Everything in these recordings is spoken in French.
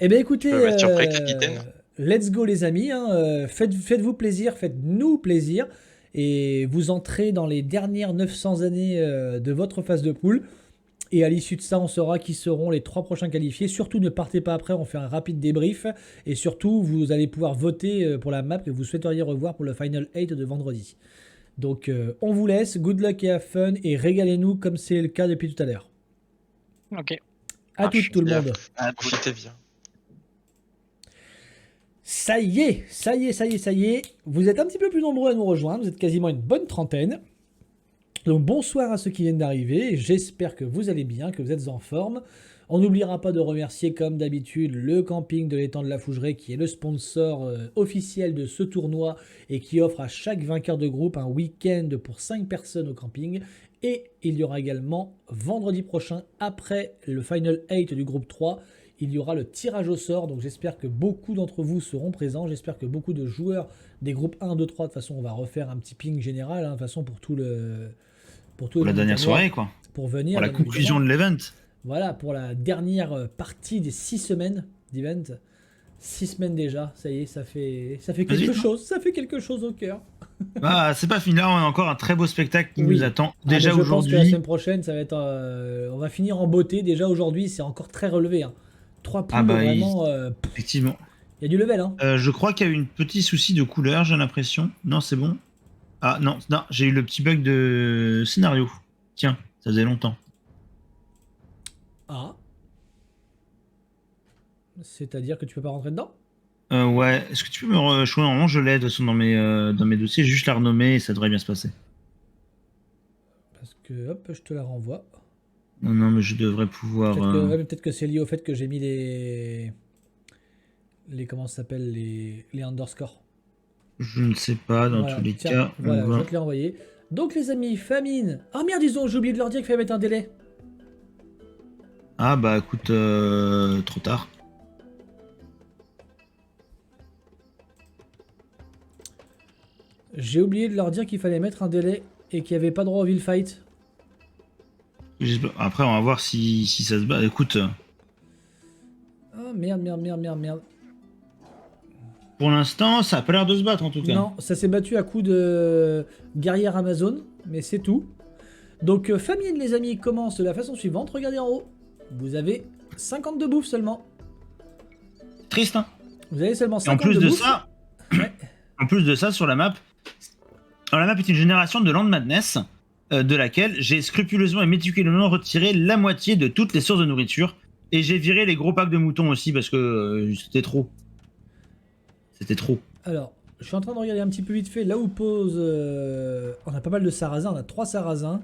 Eh bien Tu écoutez, peux mettre sur pré-capitaine. let's go les amis, hein, faites-vous plaisir, faites-nous plaisir, et vous entrez dans les dernières 900 années de votre phase de poule. Et à l'issue de ça, on saura qui seront les 3 prochains qualifiés. Surtout, ne partez pas après, on fait un rapide débrief. Et surtout, vous allez pouvoir voter pour la map que vous souhaiteriez revoir pour le Final 8 de vendredi. Donc, on vous laisse. Good luck et have fun. Et régalez-nous comme c'est le cas depuis tout à l'heure. Ok. À toutes, tout le Et monde. profitez bien. Ça y est, ça y est, ça y est, ça y est. Vous êtes un petit peu plus nombreux à nous rejoindre. Vous êtes quasiment une bonne trentaine. Donc bonsoir à ceux qui viennent d'arriver, j'espère que vous allez bien, que vous êtes en forme. On n'oubliera pas de remercier comme d'habitude le camping de l'étang de la Fougeray qui est le sponsor officiel de ce tournoi et qui offre à chaque vainqueur de groupe un week-end pour 5 personnes au camping. Et il y aura également vendredi prochain, après le Final 8 du groupe 3, il y aura le tirage au sort. Donc j'espère que beaucoup d'entre vous seront présents, j'espère que beaucoup de joueurs des groupes 1, 2, 3, de toute façon on va refaire un petit ping général, hein, de toute façon pour tout le... Pour la dernière soirée, quoi. Pour venir. Pour la bien conclusion évidemment. de l'event. Voilà, pour la dernière partie des 6 semaines d'event. 6 semaines déjà, ça y est, ça fait quelque Vas-y. chose, ça fait quelque chose au cœur. Bah, c'est pas fini là, on a encore un très beau spectacle qui Oui. nous attend. Ah, Déjà mais je pense que la aujourd'hui. semaine prochaine, ça va être. On va finir en beauté. Déjà aujourd'hui, c'est encore très relevé. Hein. 3 poules, Ah bah, vraiment. effectivement. Il y a du level. Hein. Je crois qu'il y a eu un petit souci de couleur, j'ai l'impression. Non, c'est bon. Ah non, non, j'ai eu le petit bug de scénario. Tiens, ça faisait longtemps. Ah. C'est-à-dire que tu peux pas rentrer dedans. Ouais, est-ce que tu peux me rechoisir? Normalement, je l'ai de toute façon dans mes dossiers, juste la renommer et ça devrait bien se passer. Parce que, hop, je te la renvoie. Non, non, mais je devrais pouvoir. Peut-être que c'est lié au fait que j'ai mis les comment ça s'appelle les underscores. Je ne sais pas, dans Voilà, tous les tiens, cas. voilà, on va- je te l'ai envoyé. Donc les amis, famine. Ah merde, j'ai oublié de leur dire qu'il fallait mettre un délai. Ah bah écoute, trop tard. J'ai oublié de leur dire qu'il fallait mettre un délai et qu'il n'y avait pas droit au will fight. Après, on va voir si ça se bat. Écoute, Ah merde, merde, merde, merde, merde. pour l'instant, ça a pas l'air de se battre en tout cas. Non, ça s'est battu à coup de guerrière Amazon, mais c'est tout. Donc famine les amis commence de la façon suivante. Regardez en haut. Vous avez 50 de bouffe seulement. Triste, hein. Vous avez seulement Et en 50 plus de de bouffe. ça, Ouais. en plus de ça, sur la map, alors la map est une génération de Land Madness, de laquelle j'ai scrupuleusement et méticuleusement retiré la moitié de toutes les sources de nourriture. Et j'ai viré les gros packs de moutons aussi parce que c'était trop. C'était trop. Alors, je suis en train de regarder un petit peu vite fait là où pose. On a pas mal de sarrasins, on a 3 sarrasins.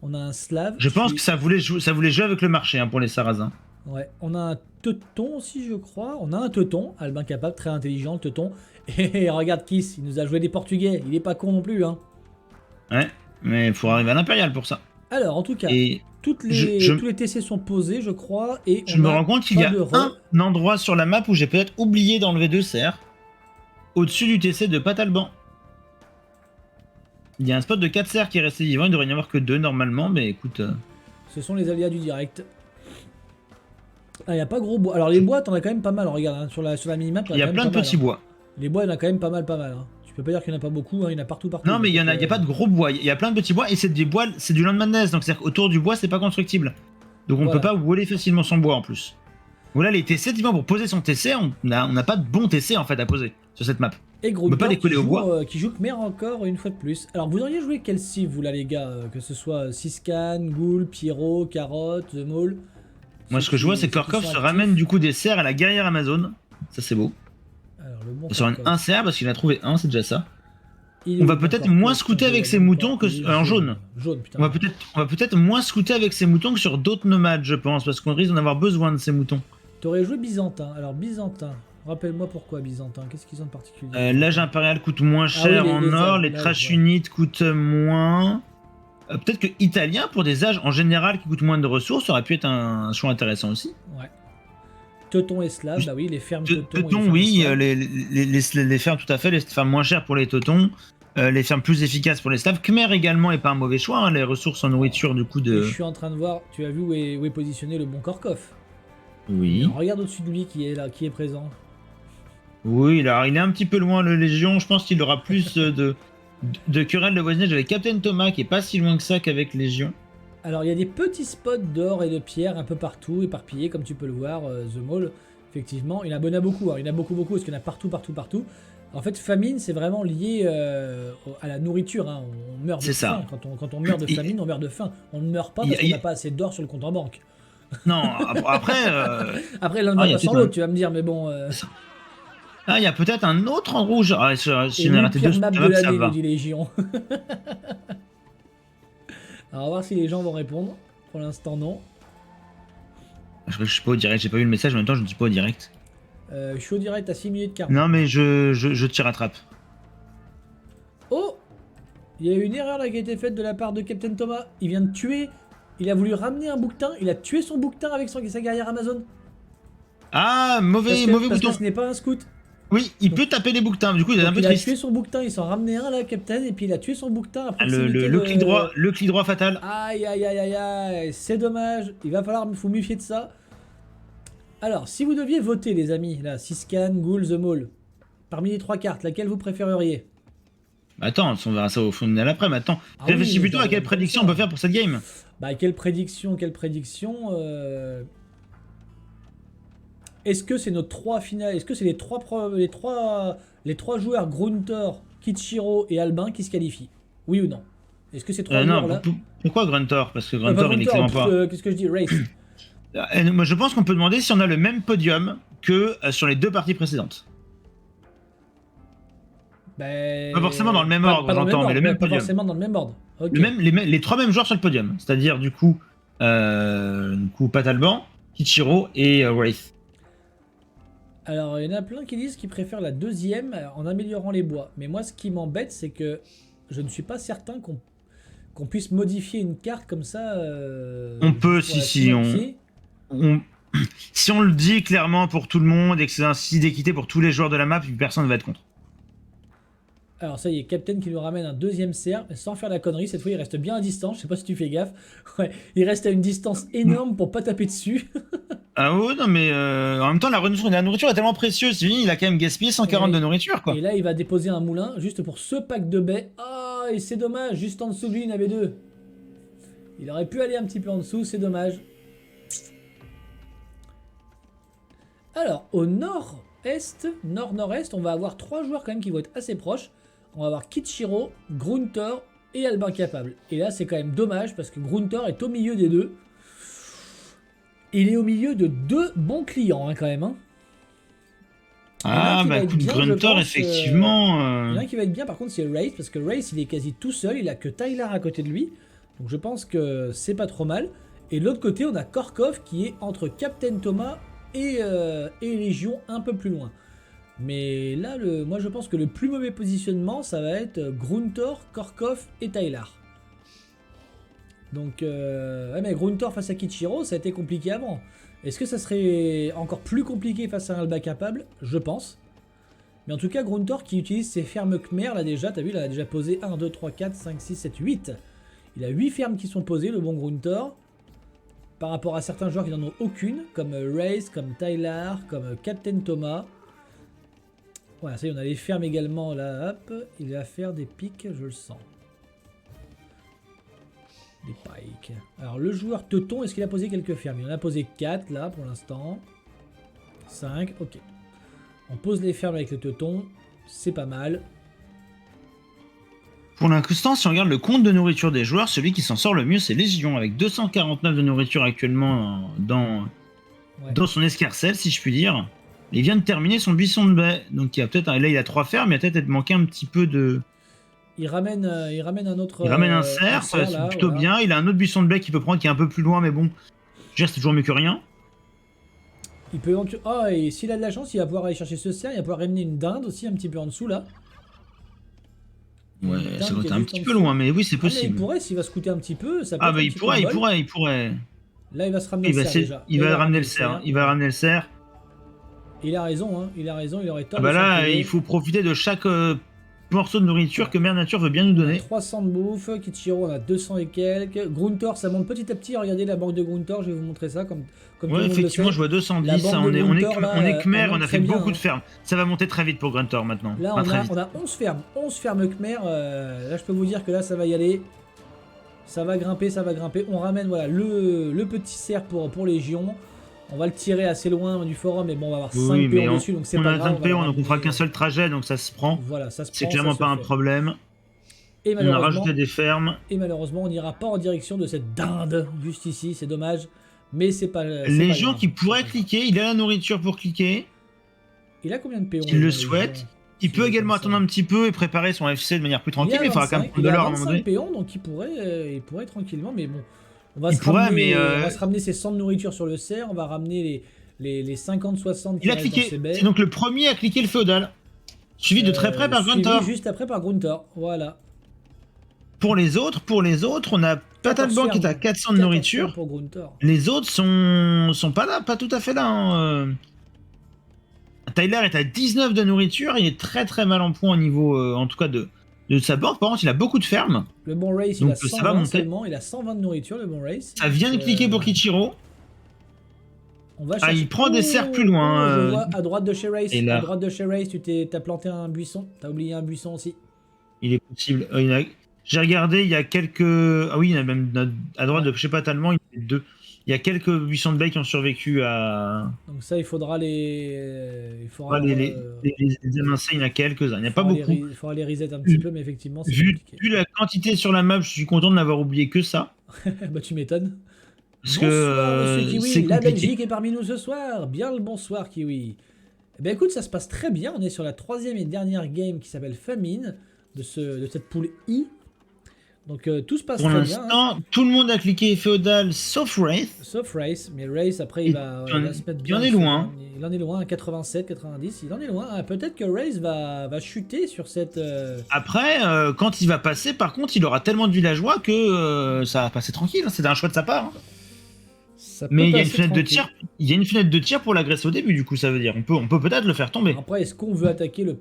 On a un slave. Je pense que ça voulait jouer avec le marché hein, pour les sarrasins. Ouais, on a un teuton aussi, je crois. On a un teuton, Albin capable, très intelligent, le teuton. Et regarde Kiss, il nous a joué des portugais. Il est pas con non plus, hein. Ouais, mais il faut arriver à l'impérial pour ça. Alors, en tout cas, Et tous les TC sont posés, je crois. Et je on me a rends compte qu'il y pas a de re- un endroit sur la map où j'ai peut-être oublié d'enlever 2 serres. Au-dessus du TC de Patalban. Il y a un spot de 4 serres qui est resté vivant, il devrait y en avoir que 2 normalement, mais écoute. Ce sont les aléas du direct. Ah, il n'y a pas gros bois. Alors, les bois, t'en as quand même pas mal. Regarde, hein, sur la minimap, Il y a plein de petits bois. Les bois, il y en a quand même pas mal. Hein. Tu peux pas dire qu'il n'y en a pas beaucoup, hein, il y en a partout. Non, mais il y a Donc, pas de gros bois. Il y a plein de petits bois et c'est des bois, c'est du Land Madness, donc c'est-à-dire qu'autour du bois, c'est pas constructible. Donc on Voilà. peut pas voler facilement son bois en plus. Voilà, les TC, typiquement pour poser son TC, on n'a pas de bon TC en fait à poser sur cette map. Et On peut pas les coller au bois. qui joue Khmer encore une fois de plus. Alors vous auriez joué quel civ vous là les gars que ce soit Siscan, Ghoul, Pyro, Carotte, The Maul. Moi, ce que je vois, c'est que Korkov se ramène du coup des serres à la guerrière Amazon. Ça, c'est beau. Alors, le bon Sur Korkov. un serre, parce qu'il a trouvé un, c'est déjà ça. Il est On va où, peut-être Korkov, moins scouter avec ses moutons que en jaune. Jaune, putain. On va peut-être moins scouter avec ces moutons que sur d'autres nomades, je pense, parce qu'on risque d'en avoir besoin de ces moutons. T'aurais joué Byzantin. Alors Byzantin. Rappelle-moi pourquoi Byzantin. Qu'est-ce qu'ils ont de particulier L'âge impérial coûte moins cher oui, en les or, âges, les l'âge, trash ouais. units coûtent moins. Peut-être que italien, pour des âges en général qui coûtent moins de ressources, aurait pu être un choix intéressant aussi. Ouais. Teuton et Slave, bah oui, les fermes Teuton. et les Teutons, fermes oui, Slaves. les fermes tout à fait, les fermes moins chères pour les teutons, les fermes plus efficaces pour les slaves. Khmer également est pas un mauvais choix, hein, les ressources en nourriture du coup Et de. je suis en train de voir, tu as vu où est positionné le bon Korkov. Oui. Alors, regarde au-dessus de lui qui est là, qui est présent. Oui, alors il est un petit peu loin, le Légion. Je pense qu'il aura plus de querelle de voisinage avec Captain Thomas, qui est pas si loin que ça qu'avec Légion. Alors, il y a des petits spots d'or et de pierre un peu partout, éparpillés, comme tu peux le voir, The Mall. Effectivement, il y en a beaucoup, hein. Il y en a beaucoup, parce qu'il y en a partout. En fait, famine, c'est vraiment lié à la nourriture, hein. On meurt de C'est faim. ça. Quand on meurt de famine, on meurt de faim. On ne meurt pas parce qu'on n'a pas assez d'or sur le compte en banque. Non, après. Après, l'un Ah, va il y a pas sans peut-être l'autre, tu vas me dire, mais bon. Ah, il y a peut-être un autre en rouge. Ah, si Et j'en ai raté pire deux, map ça de va. l'année, nous dit Légion. Alors, on va voir si les gens vont répondre. Pour l'instant, non. Je suis pas au direct, j'ai pas vu le message, en même temps je ne suis pas au direct. Je suis au direct à 6 minutes 40. Non, mais je t'y rattrape. Oh! Il y a eu une erreur là qui a été faite de la part de Captain Thomas. Il vient de tuer. Il a voulu ramener un bouquetin. Il a tué son bouquetin avec sa guerrière Amazon. Ah, mauvais Parce bouton. que ce n'est pas un scout. Oui, il peut taper les bouquetins, du coup il est un Donc, peu il a triste. tué son bouquetin. Il s'en ramenait un là, Captain. Et puis il a tué son bouquetin après. Ah, le clic droit fatal. Aïe aïe aïe aïe aïe. C'est dommage. Il va falloir vous méfier de ça. Alors, si vous deviez voter, les amis, là, Siscan, Ghoul, The Mall, parmi les 3 cartes, laquelle vous préféreriez? Attends, on verra ça au fond de l'après, mais attends. Ah Réfléchis oui, plutôt à quelle comme prédiction ça. on peut faire pour cette game. Bah, quelle prédiction Est-ce que c'est nos 3 finales? Est-ce que c'est les 3 joueurs Grunter, Kichiro et Albin qui se qualifient? Oui ou non? Est-ce que ces 3 Non, joueurs-là... pourquoi Grunter? Parce que Pas Grunter il est Grunter, clairement pas. qu'est-ce que je dis? Race. Moi je pense qu'on peut demander si on a le même podium que sur les 2 parties précédentes. Ben... Pas forcément dans le même ordre, pas dans j'entends, mais le même pas podium. forcément dans le même ordre. Ok. Les 3 mêmes joueurs sur le podium. C'est-à-dire du coup Patalban, Kichiro et Wraith. Alors, il y en a plein qui disent qu'ils préfèrent la deuxième en améliorant les bois. Mais moi, ce qui m'embête, c'est que je ne suis pas certain qu'on puisse modifier une carte comme ça. On peut, pour la si suite. si on le dit clairement pour tout le monde et que c'est un site d'équité pour tous les joueurs de la map, personne ne va être contre. Alors ça y est, Captain qui nous ramène un deuxième cerf, mais sans faire la connerie, cette fois il reste bien à distance, je sais pas si tu fais gaffe. Ouais, il reste à une distance énorme pour pas taper dessus. Ah ouais, non mais en même temps la nourriture est tellement précieuse, il a quand même gaspillé 140 Et- de nourriture quoi. Et là il va déposer un moulin juste pour ce pack de baies. Ah, et c'est dommage, juste en dessous de lui il y en avait 2. Il aurait pu aller un petit peu en dessous, c'est dommage. Alors, au nord-est, nord-nord-est, on va avoir 3 joueurs quand même qui vont être assez proches. On va avoir Kichiro, Grunter et Albin Capable. Et là, c'est quand même dommage parce que Grunter est au milieu des 2. Il est au milieu de 2 bons clients hein, quand même. Hein. Ah qui va bah être écoute, bien, je Grunter pense, effectivement. Il y en a un qui va être bien par contre, c'est Race parce que Race il est quasi tout seul, il a que Tyler à côté de lui. Donc je pense que c'est pas trop mal. Et de l'autre côté, on a Korkov qui est entre Captain Thomas et Légion un peu plus loin. Mais là, moi je pense que le plus mauvais positionnement, ça va être Grunter, Korkov et Tyler. Donc, ouais, mais Grunter face à Kichiro, ça a été compliqué avant. Est-ce que ça serait encore plus compliqué face à un Alba capable? Je pense. Mais en tout cas, Grunter qui utilise ses fermes Khmer, là déjà, t'as vu, il a déjà posé 1, 2, 3, 4, 5, 6, 7, 8. Il a 8 fermes qui sont posées, le bon Grunter. Par rapport à certains joueurs qui n'en ont aucune, comme Race, comme Tyler, comme Captain Thomas. Voilà, ça y est, on a les fermes également là, hop. Il va faire des pics, je le sens. Des pikes. Alors le joueur Teuton, est-ce qu'il a posé quelques fermes? Il en a posé 4 là pour l'instant. 5, ok. On pose les fermes avec le Teuton, c'est pas mal. Pour l'instant, si on regarde le compte de nourriture des joueurs, celui qui s'en sort le mieux, c'est Légion, avec 249 de nourriture actuellement dans son escarcelle, si je puis dire. Il vient de terminer son buisson de baie, donc il y a peut-être là il a 3 fermes, il y a peut-être manqué un petit peu de. Il ramène un autre. Il ramène un cerf, c'est là, plutôt voilà. bien. Il a un autre buisson de baie qu'il peut prendre qui est un peu plus loin, mais bon, je veux dire, c'est toujours mieux que rien. Il peut et s'il a de la chance, il va pouvoir aller chercher ce cerf, il va pouvoir ramener une dinde aussi un petit peu en dessous là. Ouais, Une ça dinde va qui être est un juste petit en peu dessous. loin, mais oui, c'est Ah, mais il possible. pourrait, s'il va scouter un petit peu, ça peut Ah être bah un il petit peu de bol. pourrait. Là, il va se ramener le cerf déjà. Il va ramener le cerf, il va ramener le cerf. Il a raison, hein. Il a raison, il aurait tort Ah bah de là, s'enculer. il faut profiter de chaque morceaux de nourriture que Mère Nature veut bien nous donner. 300 de bouffe, Kichiro on a 200 et quelques. Gruntor, ça monte petit à petit. Regardez la banque de Gruntor, je vais vous montrer ça comme tout le Ouais, monde le effectivement, sait. je vois La 210. bande On de est Gruntor, là, Khmer, elle on monte a très fait bien, beaucoup hein. de fermes. Ça va monter très vite pour Gruntor maintenant. Là, Enfin, on très a, vite. on a 11 fermes. 11 fermes Khmer. Là, je peux vous dire que là, ça va y aller. Ça va grimper, ça va grimper. On ramène voilà, le petit cerf pour Légion. On va le tirer assez loin du forum, mais bon, on va avoir 5 Oui, mais péons dessus, donc c'est on pas a grave. 5 PO, donc on fera qu'un seul trajet, donc ça se prend. Voilà, ça se C'est prend, clairement ça pas se un fait. problème. Et On a malheureusement, rajouté des fermes. on n'ira pas en direction de cette dinde juste ici, c'est dommage. Mais c'est pas. C'est Les pas gens grave, qui pourraient c'est pas grave. cliquer, il a la nourriture pour cliquer, Il a combien de péons s'il le Légion souhaite. Il S'il peut est également comme ça. attendre un petit peu et préparer son FC de manière plus Il est tranquille, à mais il faudra quand même 25, prendre il de est à l'or à un moment 25 donné. péons, donc il pourrait tranquillement, mais bon. On va, Il se pourrait, ramener, mais, on va se ramener ses 100 de nourriture sur le cerf, on va ramener les 50-60 qui Il a restent dans ses cliqué. baies. C'est donc le premier à cliquer le féodal. Suivi de très près par Suivi Gruntor. juste après par Gruntor, voilà. Pour les autres, on a Patalban qui est à 400 de 14 nourriture. fermes pour Gruntor. Les autres sont pas là, pas tout à fait là. Hein. Tyler est à 19 de nourriture, il est très très mal en point au niveau, en tout cas de sa banque. Par contre, il a beaucoup de fermes. Le bon race, Donc, il a ça 120 va monter. seulement, il a 120 de nourriture, le bon race. Ça vient de Donc, cliquer pour Kichiro. On va Ah, chercher... il prend des cerfs plus loin. Je vois à droite de chez Race, et là. à droite de chez Race, t'as planté un buisson, t'as oublié un buisson aussi. Il est possible. J'ai regardé, il y a quelques. Ah oui, il y en a même à droite de chez Patalban, il y en a deux. Il y a quelques buissons de baies qui ont survécu à. Donc ça, il faudra Les émincer, il y en a quelques-uns. Il n'y a pas beaucoup. Il faudra les reset un petit peu, mais effectivement, c'est compliqué. Vu la quantité sur la map, je suis content de n'avoir oublié que ça. Bah tu m'étonnes. Parce Bonsoir, que monsieur Kiwi, c'est la compliqué. Belgique est parmi nous ce soir. Bien le bonsoir, Kiwi. Eh bien écoute, ça se passe très bien. On est sur la troisième et dernière game qui s'appelle Famine de cette poule I. Donc tout se passe Pour très bien. l'instant, tout le monde a cliqué féodal sauf Wraith. Sauf Race, mais Race après il va se mettre bien. Il en est loin. Il en est loin, à 87, 90, il en est loin. Ah, peut-être que Race va chuter sur cette. Après, quand il va passer, par contre, il aura tellement de villageois que ça va passer tranquille. Hein. C'est un choix de sa part. Hein. Ça peut Mais il y a une passer fenêtre de tranquille. tir. Il y a une fenêtre de tir pour l'agresser au début. Du coup, ça veut dire on peut peut-être le faire tomber. Après, est-ce qu'on veut attaquer le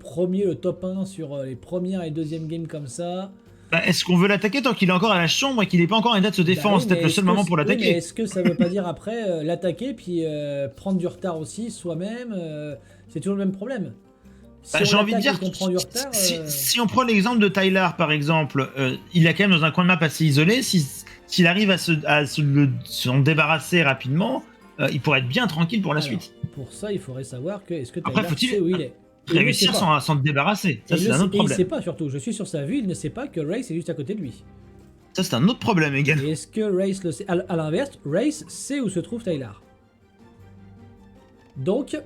top 1 sur les premières et deuxièmes games comme ça? Bah, est-ce qu'on veut l'attaquer tant qu'il est encore à la chambre et qu'il n'est pas encore en état de se défendre? Bah oui, C'est peut-être mais le est-ce seul que moment pour oui, mais l'attaquer. est-ce que ça veut pas dire après l'attaquer puis prendre du retard aussi soi-même c'est toujours le même problème. Si Bah, on j'ai envie de l'attaque dire, et qu'on prend du retard, si on prend l'exemple de Tyler par exemple, il est quand même dans un coin de map assez isolé. S'il arrive à s'en débarrasser rapidement, il pourrait être bien tranquille pour la alors, suite. pour ça, il faudrait savoir que est-ce que Après, Tyler faut-il sait où il est. Et il ne Réussir sait pas. sans débarrasser, ça Et il c'est ne un sait- autre et il problème. sait pas surtout. Je suis sur sa vue, il ne sait pas que Race est juste à côté de lui. Ça c'est un autre problème également. Et est-ce que Race le sait? À l'inverse, Race sait où se trouve Tyler. Donc,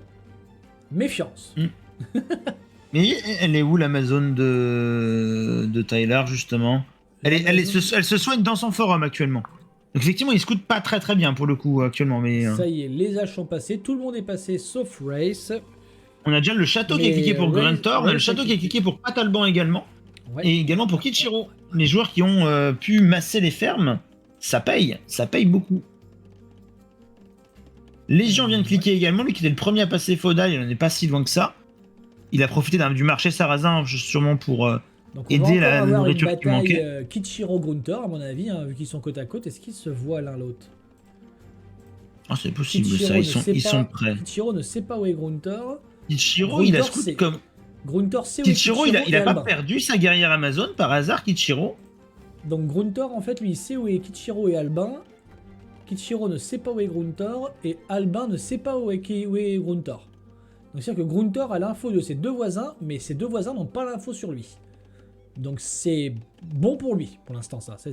méfiance. Mais elle est où l'Amazon de Tyler justement? Elle se soigne dans son forum actuellement. Donc effectivement, il scoute pas très très bien pour le coup actuellement, mais Ça y est, les âges sont passés, tout le monde est passé sauf Race. on a déjà le château qui est Mais cliqué pour Raze- Gruntor, on a le Raze château a qui est cliqué. cliqué pour Patalban également, Ouais. et également pour Kichiro. Les joueurs qui ont pu masser les fermes, ça paye beaucoup. Légion vient de cliquer également, lui qui était le premier à passer Feudal, il n'en est pas si loin que ça. Il a profité du marché sarrasin sûrement pour Donc on aider va la encore avoir une nourriture qui bataille manquait. Kichiro-Gruntor, à mon avis, hein, vu qu'ils sont côte à côte. Est-ce qu'ils se voient l'un l'autre? Ah, c'est possible Kichiro ça, ne ils sait sont pas- prêts. Kichiro ne sait pas où est Gruntor. Kichiro, il a Gruntor, scout c'est- comme... Gruntor sait où est Kichiro, il a et pas Alban. perdu sa guerrière Amazon par hasard, Kichiro. Donc Gruntor, en fait, lui, il sait où est Kichiro et Albin. Kichiro ne sait pas où est Gruntor. Et Albin ne sait pas où est Gruntor. Donc c'est-à-dire que Gruntor a l'info de ses deux voisins, mais ses deux voisins n'ont pas l'info sur lui. Donc c'est bon pour lui, pour l'instant, ça. C'est-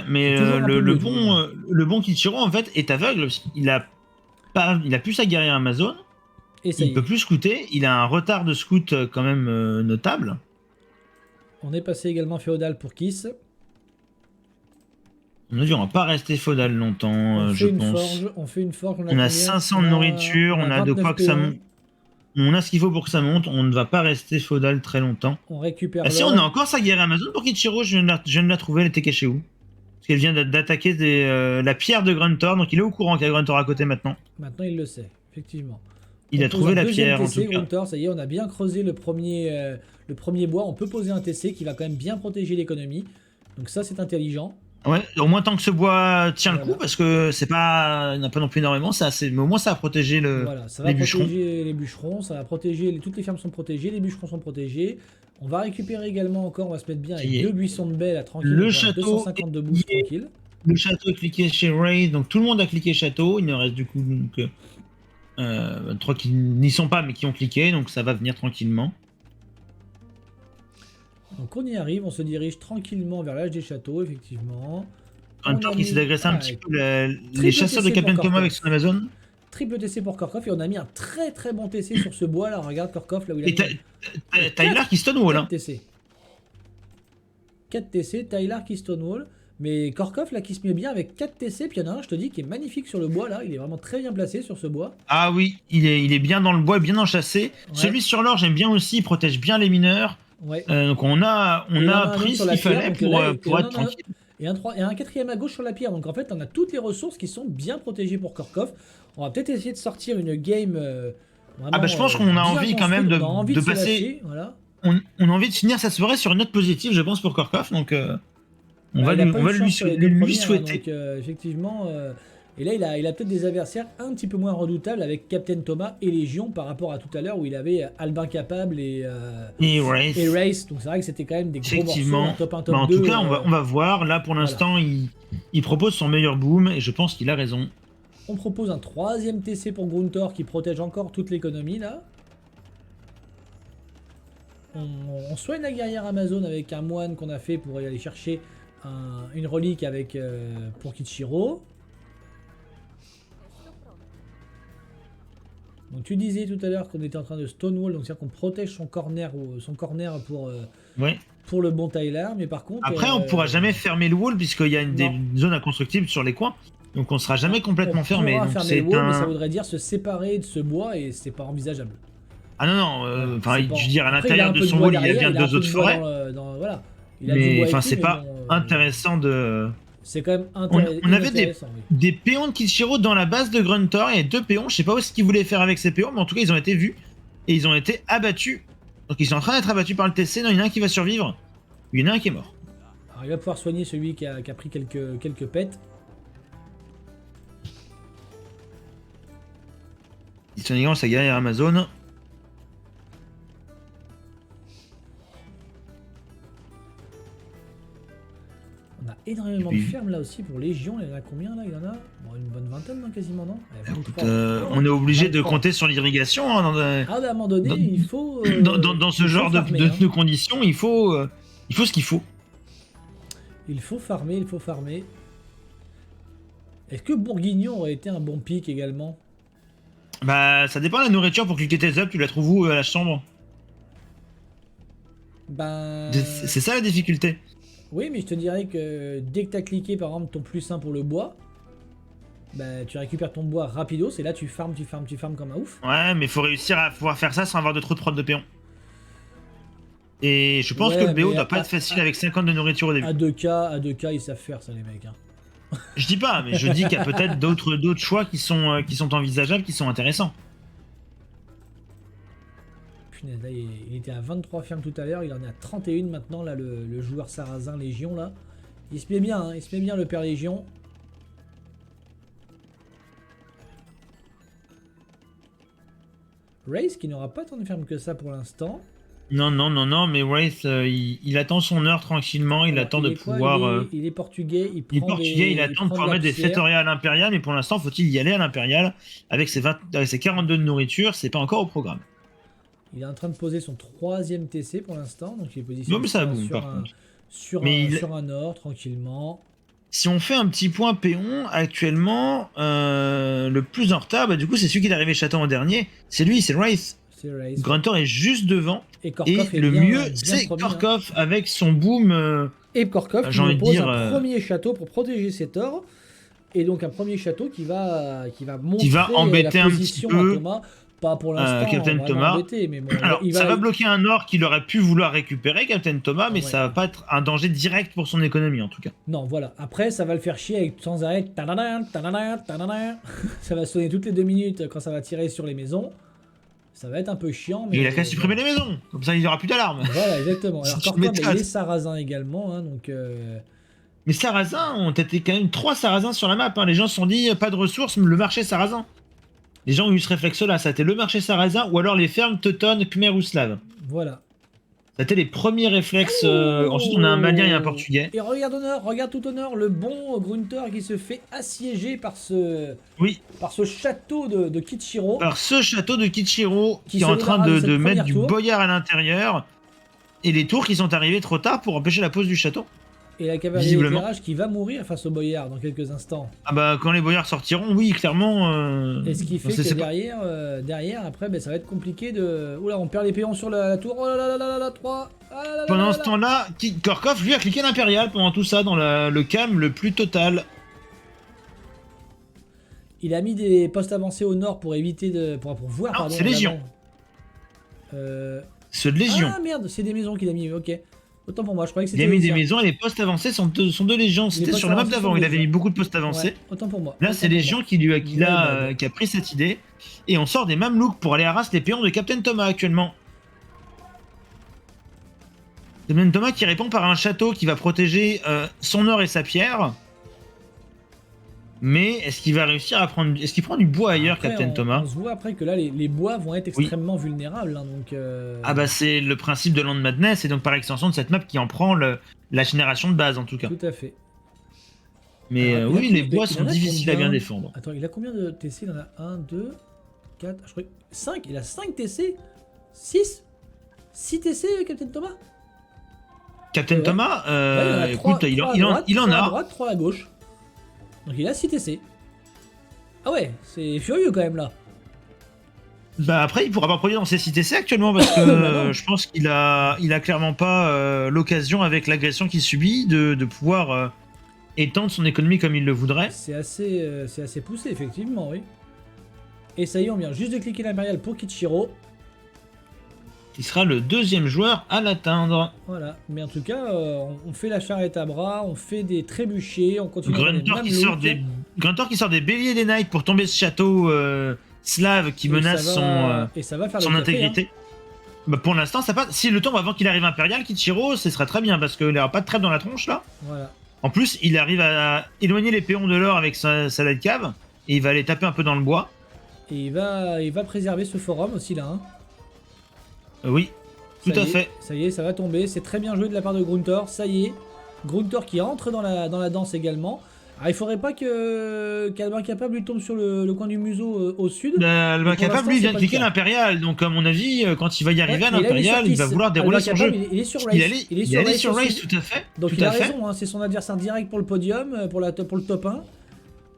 Mais C'est toujours un peu mieux, le bon Kichiro, en fait, est aveugle. Il a plus sa guerrière Amazon. Et ça y Il est, peut plus scouter. Il a un retard de scout quand même notable. on est passé également féodal pour Kiss. On a dit, on va pas rester feudal longtemps, On je fait une pense. forge, on fait une forge. On a combien 500 de nourriture, on a de 29 quoi que ça PO. monte. On a ce qu'il faut pour que ça monte. On ne va pas rester feudal très longtemps. On récupère Ah si, l'or. on a encore sa guerre Amazon pour Kichiro, je viens de la trouver, elle était cachée où? Parce qu'elle vient d'attaquer la pierre de Gruntor, donc il est au courant qu'il y a Gruntor à côté maintenant. Maintenant, il le sait, effectivement. Il On a pose trouvé un la deuxième pierre, en TC, tout cas. Grunter, ça y est, on a bien creusé le premier bois. On peut poser un TC qui va quand même bien protéger l'économie. Donc ça, c'est intelligent. Ouais, au moins tant que ce bois tient le Voilà. coup, parce que c'est pas, il n'y en a pas non plus énormément, mais au moins ça a protégé Voilà, ça va les bûcherons. protéger les bûcherons, ça va protéger, toutes les fermes sont protégées, les bûcherons sont protégés. On va récupérer également encore, on va se mettre bien Ça avec y est. 2 buissons de baie là, tranquille. Le On va château 250 de boost, est- tranquille. Le château est cliqué chez Ray, donc tout le monde a cliqué château. Il ne reste du coup que 3 qui n'y sont pas mais qui ont cliqué, donc ça va venir tranquillement. Donc on y arrive, on se dirige tranquillement vers l'âge des châteaux, effectivement. En même On temps a qu'il s'est mis- agressé un ah, petit peu triple les chasseurs de TC pour Captain Thomas Korkov. avec son Amazon. Triple TC pour Korkov et on a mis un très très bon TC sur ce bois là. Regarde Korkov là où il a Et mis Tyler qui stonewall. 4 Hein. TC. 4 TC, Tyler qui stonewall. Mais Korkov là qui se met bien avec 4 TC. Puis il y en a un, je te dis, qui est magnifique sur le bois là. Il est vraiment très bien placé sur ce bois. Ah oui, il est bien dans le bois, bien enchâssé. Ouais. Celui sur l'or, j'aime bien aussi, il protège bien les mineurs. Ouais. Donc on a Et il y en a un pris autre sur ce la qu'il fallait pierre, donc là, pour et être on en a- tranquille. Et un quatrième à gauche sur la pierre. Donc en fait, on a toutes les ressources qui sont bien protégées pour Korkov. On va peut-être essayer de sortir une game. Ah bah je pense qu'on a bien envie quand même construite. On a envie de se passer. lâcher, voilà. On a envie de finir cette soirée sur une note positive, je pense, pour Korkov. Donc on Bah, va il a pas eu de lui chance sur les deux lui premières, souhaiter. donc, effectivement. Et là, il a peut-être des adversaires un petit peu moins redoutables avec Captain Thomas et Légion par rapport à tout à l'heure où il avait Albin Capable et Race. Race. Donc c'est vrai que c'était quand même des gros morceaux Effectivement. en top 1, top Bah, en 2. tout cas, on va voir. Là, pour l'instant, il propose son meilleur boom et je pense qu'il a raison. On propose un troisième TC pour Grunter qui protège encore toute l'économie là. On soigne la guerrière Amazon avec un moine qu'on a fait pour aller chercher une relique avec, pour Kichiro. Donc tu disais tout à l'heure qu'on était en train de stonewall, donc c'est-à-dire qu'on protège son corner Ouais. pour le bon Tyler, mais par contre... Après, on pourra jamais fermer le wall puisqu'il y a des zones inconstructibles sur les coins. Donc on sera jamais complètement fermé. On Donc pourra fermer le wall, mais ça voudrait dire se séparer de ce bois et c'est pas envisageable. Ah non, enfin, C'est je pas- veux dire, à Après, l'intérieur un de peu son bois wall, il y a derrière, bien un peu deux autres de bois forêts. voilà. Il a du Mais bois enfin, écrit, c'est mais pas bon, intéressant de. C'est quand même On avait intéressant, oui. des péons de Kichiro dans la base de Grunter. Il y a 2 péons. Je sais pas ce qu'ils voulaient faire avec ces péons, mais en tout cas, ils ont été vus et ils ont été abattus. Donc ils sont en train d'être abattus par le TC. Non, il y en a un qui va survivre. Il y en a un qui est mort. Alors, il va pouvoir soigner celui qui a pris quelques pets. Ils sont également sa guerrière Amazon. On a énormément Et puis- de fermes là aussi pour Légion. Il y en a combien là? Il y en a bon, une bonne vingtaine, non, quasiment, non? Ouais, 23. On est obligé de 23. compter sur l'irrigation. Hein, Ah, à un moment donné, dans- il faut. dans ce il faut genre farmer, de hein. conditions, il faut ce qu'il faut. Il faut farmer, il faut farmer. Est-ce que Bourguignon aurait été un bon pic également? Bah, ça dépend de la nourriture pour cliquer tes up. Tu la trouves où à la chambre? Ben. C'est ça la difficulté. Oui, mais je te dirais que dès que tu as cliqué par exemple ton plus 1 pour le bois, bah, tu récupères ton bois rapidos et là tu farmes comme un ouf. Ouais, mais faut réussir à pouvoir faire ça sans avoir de trop de prod de péons. Et je pense Ouais, que le BO mais doit pas être facile avec 50 de nourriture au début. À 2K, ils savent faire ça les mecs. Hein. Je dis pas, mais je dis qu'il y a peut-être d'autres choix qui sont envisageables, qui sont intéressants. Punaise, là il était à 23 fermes tout à l'heure, il en est à 31 maintenant là le joueur sarrasin Légion là. Il se met bien, hein, il se met bien le père Légion. Race qui n'aura pas tant de fermes que ça pour l'instant. Non, mais Wraith, il attend son heure tranquillement, il Alors, attend de est quoi pouvoir... il est portugais, il Il est prend portugais, il attend de pouvoir mettre des fétorias à l'impérial, mais pour l'instant, faut-il y aller à l'impérial avec ses 42 de nourriture, c'est pas encore au programme. Il est en train de poser son 3ème TC pour l'instant, donc il est positionné Non, mais ça sur, boum, sur par un, contre. sur, Mais un, il- sur un or, tranquillement. Si on fait un petit point péon, actuellement, le plus en retard, bah, du coup, c'est celui qui est arrivé château en dernier. C'est lui, c'est Wraith. C'est Race. Grunter est juste devant. Et Korkov Et est le bien- mieux, bien c'est premier, hein. Korkov avec son boom. Et Korkov qui j'ai envie nous de pose dire, un premier château pour protéger cet or. Et donc un premier château qui va montrer va embêter la un petit position peu, à Thomas. Pas pour l'instant, Captain vraiment Thomas. embêté, mais bon, Alors, il ça va bloquer un or qu'il aurait pu vouloir récupérer, Captain Thomas, mais Ouais. ça va pas être un danger direct pour son économie en tout cas. Non, voilà. Après, ça va le faire chier avec sans arrêt. Tadadin, tadadin, tadadin. Ça va sonner toutes les 2 minutes quand ça va tirer sur les maisons. Ça va être un peu chiant, Mais mais... il a qu'à supprimer les maisons, comme ça il n'y aura plus d'alarme. Voilà, exactement. Alors Tu Korkov, m'étonnes. bah, il est sarrasin également, hein, donc... Mais sarrasin, on était quand même 3 sarrasins sur la map. Hein. Les gens se sont dit pas de ressources, le marché sarrasin. Les gens ont eu ce réflexe-là. Ça a été le marché sarrasin ou alors les fermes teutones, khmer ou slaves. Voilà. Ça a été les premiers réflexes. Oh Ensuite, on a un malien et un portugais. Et regarde tout honneur, le bon Grunter qui se fait assiéger par ce château de Kichiro. Alors, ce château de Kichiro Qui qui est se en train débarrasse de de cette mettre première du tour. boyard à l'intérieur. Et les tours qui sont arrivés trop tard pour empêcher la pose du château. Et la cavalerie Visiblement. d'éclairage qui va mourir face au boyard dans quelques instants. Ah bah, quand les boyards sortiront, oui, clairement. Et ce qui fait c'est que pas- derrière, après, ben, ça va être compliqué de... Oula, on perd les péons sur la tour. Oh là là là là là, 3. Ah là là là Pendant là ce là. temps-là, Korkov, lui, a cliqué l'impérial pendant tout ça, dans le calme le plus total. Il a mis des postes avancés au nord pour éviter de... Pour voir, Non, pardon. c'est en Légion. avant. Ceux de Légion. Ah merde, c'est des maisons qu'il a mis, ok. Autant pour moi, je croyais que Il c'était... a mis des ça. maisons et les postes avancés sont de Légion. C'était postes sur la map avancés d'avant, sont il avait mis Légion. beaucoup de postes avancés. Ouais, autant pour moi. Là, autant c'est pour Légion moi. qui a pris cette idée. Et on sort des Mamelouks pour aller harass les péons de Captain Thomas actuellement. Captain Thomas qui répond par un château qui va protéger son or et sa pierre. Mais est-ce qu'il va réussir à prendre... Est-ce qu'il prend du bois ailleurs, Après, Captain on Thomas? se voit après que là, les bois vont être extrêmement vulnérables. Hein, donc, Ah bah c'est le principe de Land Madness et donc par extension de cette map qui en prend la génération de base en tout cas. Tout à fait. Mais Alors, il a oui, combien- les bois il sont en a difficiles à combien bien défendre. Attends, il a combien de TC? Il en a 1, 2, 4, je crois... 5. Il a 5 TC 6 6 TC, Captain Thomas? Captain Ouais. Thomas, Ouais, écoute, trois à il droite, en trois à a. droite, 3 à gauche. Donc il a 6 TC. Ah ouais, c'est furieux quand même là. Bah après, il pourra pas produire dans ses CTC actuellement parce que Bah non. je pense qu'il a clairement pas l'occasion avec l'agression qu'il subit de pouvoir étendre son économie comme il le voudrait. C'est assez poussé, effectivement, oui. Et ça y est, on vient juste de cliquer l'impérial pour Kichiro. Qui sera le deuxième joueur à l'atteindre. Voilà, mais en tout cas, on fait la charrette à bras, on fait des trébuchés, on continue à faire des Gruntor qui sort des béliers et des knights pour tomber ce château slave qui menace et ça va faire son le café, intégrité. Bah pour l'instant, ça passe. Si le tombe avant qu'il arrive impérial, Kichiro, ce serait très bien parce qu'il n'aura pas de trêve dans la tronche là. Voilà. En plus, il arrive à éloigner les péons de l'or avec sa light cave et il va aller taper un peu dans le bois. Et il va préserver ce forum aussi là. Hein. Oui, tout Ça à y est, fait. Ça y est, ça va tomber. C'est très bien joué de la part de Gruntor. Ça y est. Gruntor qui rentre dans la danse également. Alors il faudrait pas qu'Albin Capable lui tombe sur le coin du museau au sud. Le pour capable, l'instant, lui, c'est vient pas de le cliquer cas. l'impérial. Donc, à mon avis, quand il va y arriver Ouais, à mais là, l'impérial, il va vouloir dérouler son jeu. Il est sur Race. Il est allé sur au Race, sud. tout à fait. Donc tout il a à fait. raison, hein, c'est son adversaire direct pour le podium, pour le top 1,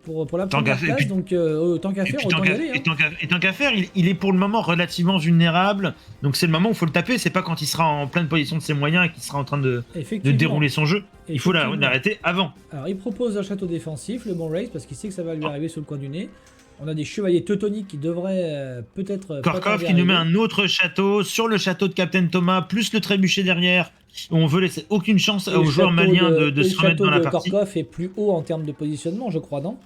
pour la Tant première qu'à faire, place, et puis- donc tant qu'à Et faire, puis, autant tant y qu'à- aller. et Hein. tant qu'à faire, il est pour le moment relativement vulnérable. Donc, c'est le moment où il faut le taper. C'est pas quand il sera en pleine position de ses moyens et qu'il sera en train de Effectivement. dérouler son jeu. Il faut Effectivement. l'arrêter avant. Alors il propose un château défensif, le bon Race, parce qu'il sait que ça va lui arriver sur le coin du nez. On a des chevaliers teutoniques qui devraient peut-être... pas Korkov tarder qui à nous met arriver. un autre château sur le château de Captain Thomas, plus le trébuchet derrière. On veut laisser aucune chance Et le aux joueurs château maliens de et se le remettre château dans la de partie. Korkov est plus haut en termes de positionnement, je crois, non?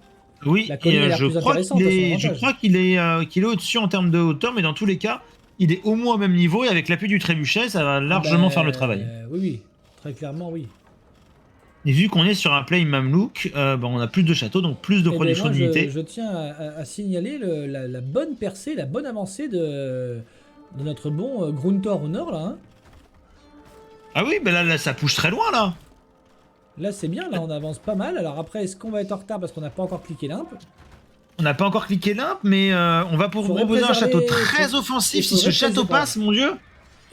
Oui, La colline a et l'air je plus crois intéressante à son je avantage. crois qu'il est au-dessus en termes de hauteur, mais dans tous les cas, il est au moins au même niveau et avec l'appui du trébuchet, ça va largement faire le travail. Oui, très clairement, oui. Et vu qu'on est sur un play Mamelouk, on a plus de châteaux, donc plus de Eh ben, production moi, d'unités. je tiens à signaler la bonne percée, la bonne avancée de notre bon Gruntor au nord, là. Hein. Ah oui, ben là, ça pousse très loin, là. Là, c'est bien, là, on avance pas mal. Alors après, est-ce qu'on va être en retard parce qu'on n'a pas encore cliqué l'imp? On n'a pas encore cliqué l'imp, mais on va Faudrait proposer un château préserver- très offensif. il Si ce faudrait château préserver- passe, mon dieu.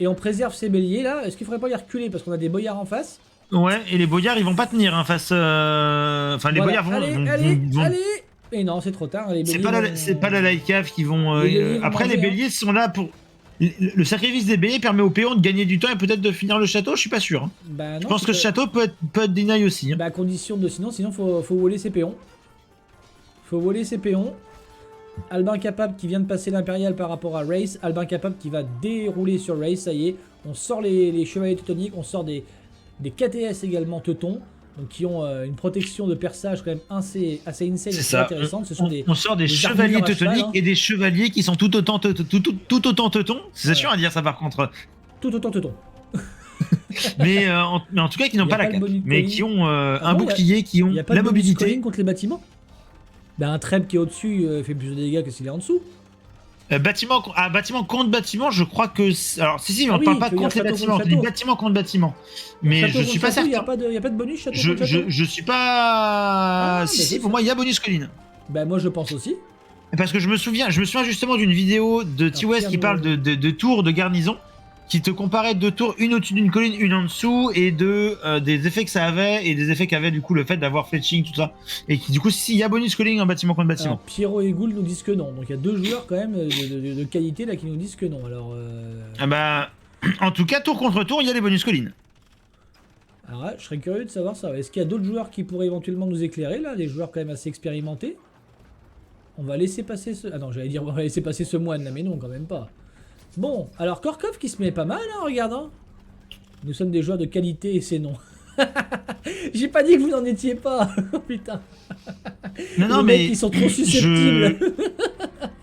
Et on préserve ces béliers, là. Est-ce qu'il faudrait pas y reculer parce qu'on a des boyards en face? Ouais, et les boyards, ils vont pas tenir, hein, face... Enfin, les Voilà. boyards vont... Allez. Et non, c'est trop tard. Les C'est béliers pas la light cave qui vont... Les béliers vont Après, manger, les béliers sont là pour... Le sacrifice des béliers permet aux péons de gagner du temps et peut-être de finir le château, je suis pas sûr. Hein. Bah, non, Je pense c'est que ce château peut être deny aussi. Hein. Bah, à condition de... Sinon, faut voler ses péons. Faut voler ses péons. Albin Capable qui vient de passer l'impérial par rapport à Race. Albin Capable qui va dérouler sur Race, ça y est. On sort les chevaliers teutoniques, on sort des KTS également teutons. donc qui ont une protection de perçage quand même assez insane, C'est et ça. intéressante. Ce sont On sort des des chevaliers armures à cheval, teutoniques hein. et des chevaliers qui sont tout autant teutons. C'est Ouais. sûr à dire ça par contre. tout autant teuton. Mais en tout cas qui n'ont Il y a pas la pas le cape, bonus mais colline. qui ont un bon, bouclier, qui ont Il n'y a pas la de bonus mobilité. colline contre les bâtiments. Ben, un trèbe qui est au-dessus fait plus de dégâts que s'il est en dessous. Bâtiment contre bâtiment, je crois que... Alors si, Ah on oui, parle pas il peut y contre les avoir château bâtiments, on contre dit château. bâtiment contre bâtiment. Mais Château je contre suis pas château, certain. Il n'y a pas de bonus château contre château. Je suis pas... Ah, bah, si, c'est pour ça. moi il y a bonus colline. Ben, moi je pense aussi. Parce que je me souviens justement d'une vidéo de T-West qui parle de tours de garnison, qui te comparait deux tours, une au-dessus d'une colline, une en dessous, et des effets que ça avait, et des effets qu'avait du coup le fait d'avoir fletching, tout ça. Et qui du coup, si, il y a bonus colline en bâtiment contre bâtiment. Alors, Pierrot et Gould nous disent que non. Donc il y a deux joueurs quand même de qualité là qui nous disent que non. Alors, Ah bah, en tout cas, tour contre tour, il y a les bonus collines. alors là, je serais curieux de savoir ça. Est-ce qu'il y a d'autres joueurs qui pourraient éventuellement nous éclairer là, des joueurs quand même assez expérimentés? On va laisser passer ce... Ah non, j'allais dire on va laisser passer ce moine là, mais non, quand même pas. Bon, alors Korkov qui se met pas mal, hein, regarde. Hein. Nous sommes des joueurs de qualité et c'est non. J'ai pas dit que vous n'en étiez pas. Putain. Non, non, Les mais mecs, ils sont trop susceptibles.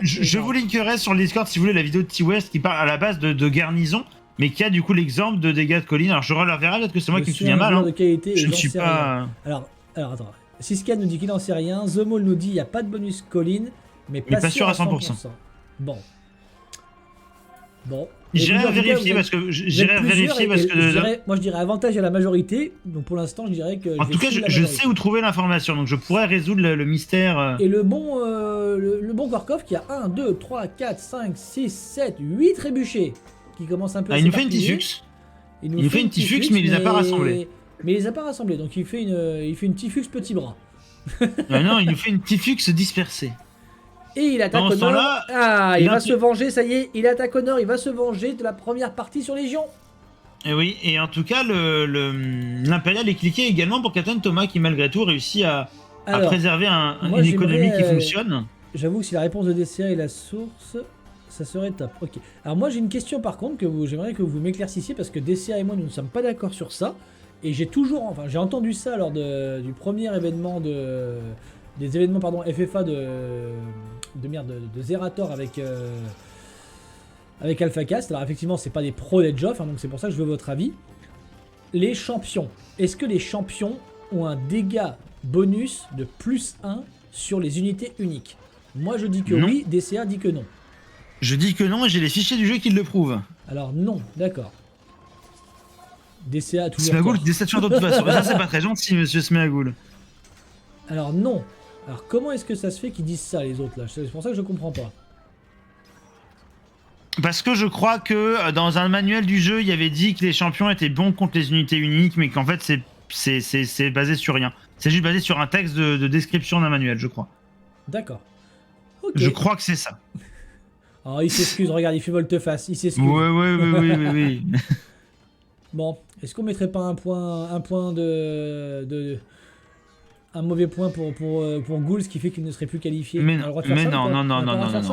je vous linkerai sur le Discord si vous voulez la vidéo de T-West qui parle à la base de garnison, mais qui a du coup l'exemple de dégâts de colline. Alors je reverrai, peut-être que c'est moi Je qui me suis souviens un mal. joueur Hein. de qualité et Je ne j'en suis sais pas. rien. Alors attends. Siskan nous dit qu'il n'en sait rien. The Maul nous dit il n'y a pas de bonus colline, mais pas sûr à 100%. Bon. Bon. J'irai Et vous, en tout cas, vérifier vous parce êtes- que vous êtes j'irai plusieurs vérifier et- parce et que. je dirais- moi je dirais avantage à la majorité. Donc pour l'instant je dirais que. En tout cas, je sais où trouver l'information, donc je pourrais résoudre le mystère. Et le bon Korkov qui a 1, 2, 3, 4, 5, 6, 7, 8 trébuchés. Qui commence un peu à Ah, il nous fait une s'éparpiller. Tifux. Il nous fait une Tifux, mais il les a pas rassemblés. Mais il les a pas rassemblés. Donc il fait une Tifux petit bras. Non, il nous fait une Tifux dispersée. Et il attaque Dans ce Honor. temps-là, Ah, il il va a- se venger, ça y est, il attaque Honor, il va se venger de la première partie sur Légion. Et oui, et en tout cas, l'Impérial est cliqué également pour Captain Thomas qui malgré tout réussit à Alors, préserver moi, une économie qui j'aimerais, fonctionne. j'avoue que si la réponse de DCA est la source, ça serait top. Ok. Alors moi j'ai une question par contre j'aimerais que vous m'éclaircissiez parce que DCA et moi nous ne sommes pas d'accord sur ça. Et j'ai entendu ça lors du premier événement des événements FFA de Zerator avec AlphaCast. Alors effectivement c'est pas des pros d'Edge of, hein, donc c'est pour ça que je veux votre avis. Les champions, est-ce que les champions ont un dégât bonus de +1 sur les unités uniques? Moi je dis que Non. oui, DCA dit que non. Je dis que non et j'ai les fichiers du jeu qui le prouvent. Alors non, d'accord. DCA a toujours Smeagol tort. déception de toute façon. Ça c'est pas très gentil, monsieur Smeagol. Alors non. Alors comment est-ce que ça se fait qu'ils disent ça les autres là? C'est pour ça que je comprends pas. Parce que je crois que dans un manuel du jeu, il y avait dit que les champions étaient bons contre les unités uniques, mais qu'en fait c'est basé sur rien. C'est juste basé sur un texte de description d'un manuel, je crois. D'accord. Ok. Je crois que c'est ça. Alors il s'excuse, regarde, il fait volte-face, il s'excuse. Oui. Bon, est-ce qu'on mettrait pas un mauvais point pour Ghouls qui fait qu'il ne serait plus qualifié? Mais On a le droit de faire ça ou non, pas? non, On a non, pas le droit non, de faire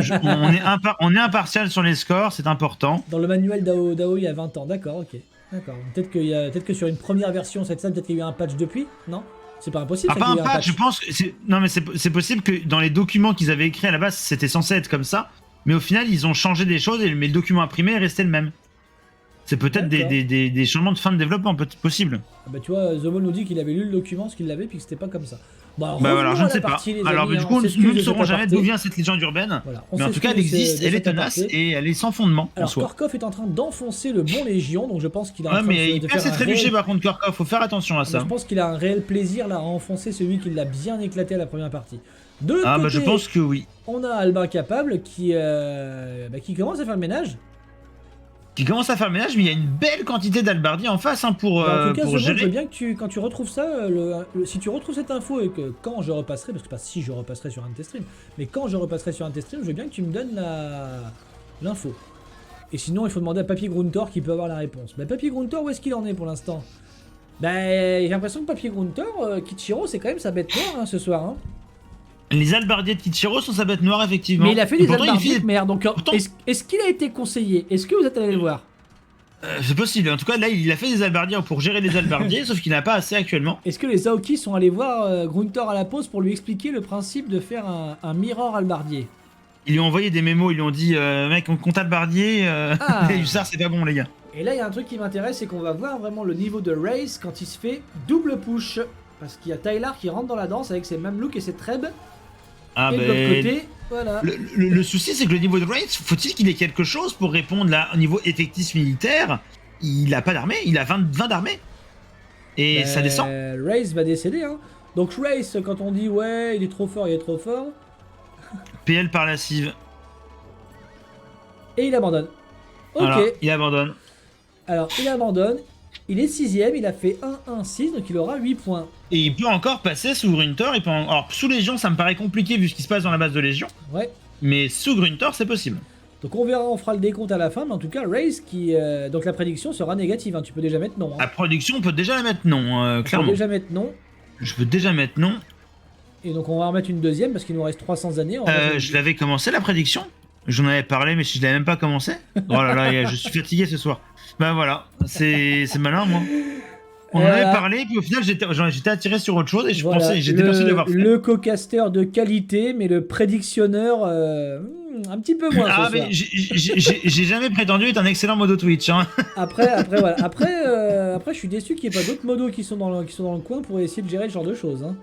ça non. On est impartial sur les scores, c'est important. Dans le manuel d'AO il y a 20 ans, d'accord, ok. D'accord. Peut-être que sur une première version, peut-être qu'il y a eu un patch depuis, non? C'est pas impossible. Ah, ça, pas un qu'il y ait patch, je pense que c'est possible que dans les documents qu'ils avaient écrits à la base, c'était censé être comme ça, mais au final, ils ont changé des choses mais le document imprimé est resté le même. C'est peut-être D'accord. des changements de fin de développement possible. Ah bah tu vois, Zomo nous dit qu'il avait lu le document, ce qu'il l'avait, puis que c'était pas comme ça. Bon, alors, Bah voilà, revenons je à ne la sais pas. partie, les Alors amis, du hein, coup, on s'excuse nous ne de saurons cet jamais aparté. d'où vient cette légende urbaine. Voilà, on Mais en tout cas, elle s'excuse existe, de elle est cet tenace aparté. et elle est sans fondement en Alors soi. Korkov est en train d'enfoncer le bon Légion, donc je pense qu'il a Ouais, mais il perd ses trébuchés par contre, Korkov, faut faire attention à Je ça. pense qu'il a un réel plaisir là à enfoncer celui qui l'a bien éclaté à la première partie. De l'autre Ah côté, bah je pense que oui. on a Albin Capable qui commence à faire le ménage. Qui commence à faire le ménage, mais il y a une belle quantité d'albardiers en face hein, pour En tout cas, pour Zomo, je veux gérer. bien que quand tu retrouves ça, si tu retrouves cette info et que quand je repasserai, parce que pas si je repasserai sur un de tes streams, mais quand je repasserai sur un de tes streams, je veux bien que tu me donnes l'info. Et sinon, il faut demander à Papier Gruntor qui peut avoir la réponse. Bah, Papier Gruntor, où est-ce qu'il en est pour l'instant? Bah, j'ai l'impression que Papier Gruntor, Kichiro, c'est quand même sa bête noire hein, ce soir. Hein. Les albardiers de Kichiro sont sa bête noire effectivement. Mais il a fait Et des pourtant, albardiers fait- de merde, donc pourtant- est-ce qu'il a été conseillé? Est-ce que vous êtes allé le voir? C'est possible. En tout cas, là, il a fait des halbardiers pour gérer les halbardiers, sauf qu'il n'a pas assez actuellement. Est-ce que les Aoki sont allés voir Gruntor à la pause pour lui expliquer le principe de faire un mirror halbardier? Ils lui ont envoyé des mémos, ils lui ont dit mec, on compte halbardier, Ah. les hussards, c'est pas bon, les gars. Et là, il y a un truc qui m'intéresse, c'est qu'on va voir vraiment le niveau de Race quand il se fait double push. Parce qu'il y a Tyler qui rentre dans la danse avec ses Mamelouks et ses Treb. Ah, et de l'autre côté, voilà. Le souci, c'est que le niveau de Race, faut-il qu'il ait quelque chose pour répondre là, au niveau effectif militaire? Il a pas d'armée, il a 20 d'armée. Et ça descend. Race va décéder, hein. Donc Race, quand on dit ouais, il est trop fort, il est trop fort. PL par la cive. Et il abandonne. Ok. Voilà, il abandonne. Alors, il abandonne. Il est 6ème, il a fait 1-1-6, donc il aura 8 points. Et il peut encore passer sous Gruntor. Alors, sous Légion, ça me paraît compliqué vu ce qui se passe dans la base de Légion. Ouais. Mais sous Gruntor, c'est possible. Donc on verra, on fera le décompte à la fin, mais en tout cas, Race qui... donc la prédiction sera négative, hein. Tu peux déjà mettre non. Hein. La production, on peut déjà la mettre non, On clairement. peut déjà mettre non. Je peux déjà mettre non. Et donc on va en remettre une deuxième parce qu'il nous reste 300 années. On va mettre une- Je l'avais commencé la prédiction. J'en avais parlé, mais je l'avais même pas commencé. Oh là là, je suis fatigué ce soir. Bah voilà, c'est malin, moi. On en avait parlé, puis au final, j'étais attiré sur autre chose et j'étais persuadé d'avoir fait. Le co-caster de qualité, mais le prédictionneur un petit peu moins. Ah, ce soir. mais j'ai jamais prétendu être un excellent modo Twitch. Hein. Après, voilà. Après, je suis déçu qu'il n'y ait pas d'autres modos qui sont dans le coin pour essayer de gérer ce genre de choses. Hein.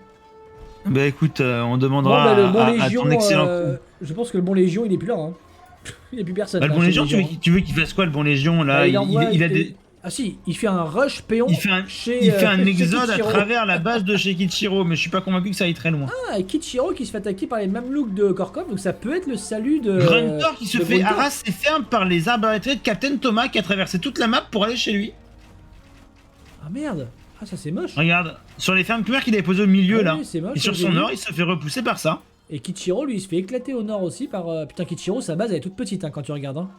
Bah écoute, on demandera le bon à Légion, ton excellent coup. je pense que le bon Légion, il est plus là. Hein. Il n'y a plus personne. Bah, le là, bon chez Légion, Légion, tu veux qu'il fasse quoi le bon Légion là? Bah, il envoie- a des... Ah si, il fait un rush péon. Il fait un chez exode à Kichiro. travers la base de chez Kichiro, mais je suis pas convaincu que ça aille très loin. Ah, et Kichiro qui se fait attaquer par les Mamelouks de Korkov, donc ça peut être le salut de. Gruntor qui se de fait Gruntor. harass et ferme par les arbalètes de Captain Thomas qui a traversé toute la map pour aller chez lui. Ah merde. Ah ça c'est moche. Regarde, sur les fermes primaires qu'il avait posées au milieu Ah là. oui, c'est moche, Et sur j'ai son vu. nord, il se fait repousser par ça. Et Kichiro lui il se fait éclater au nord aussi par. Putain, Kichiro sa base elle est toute petite hein, quand tu regardes. Hein.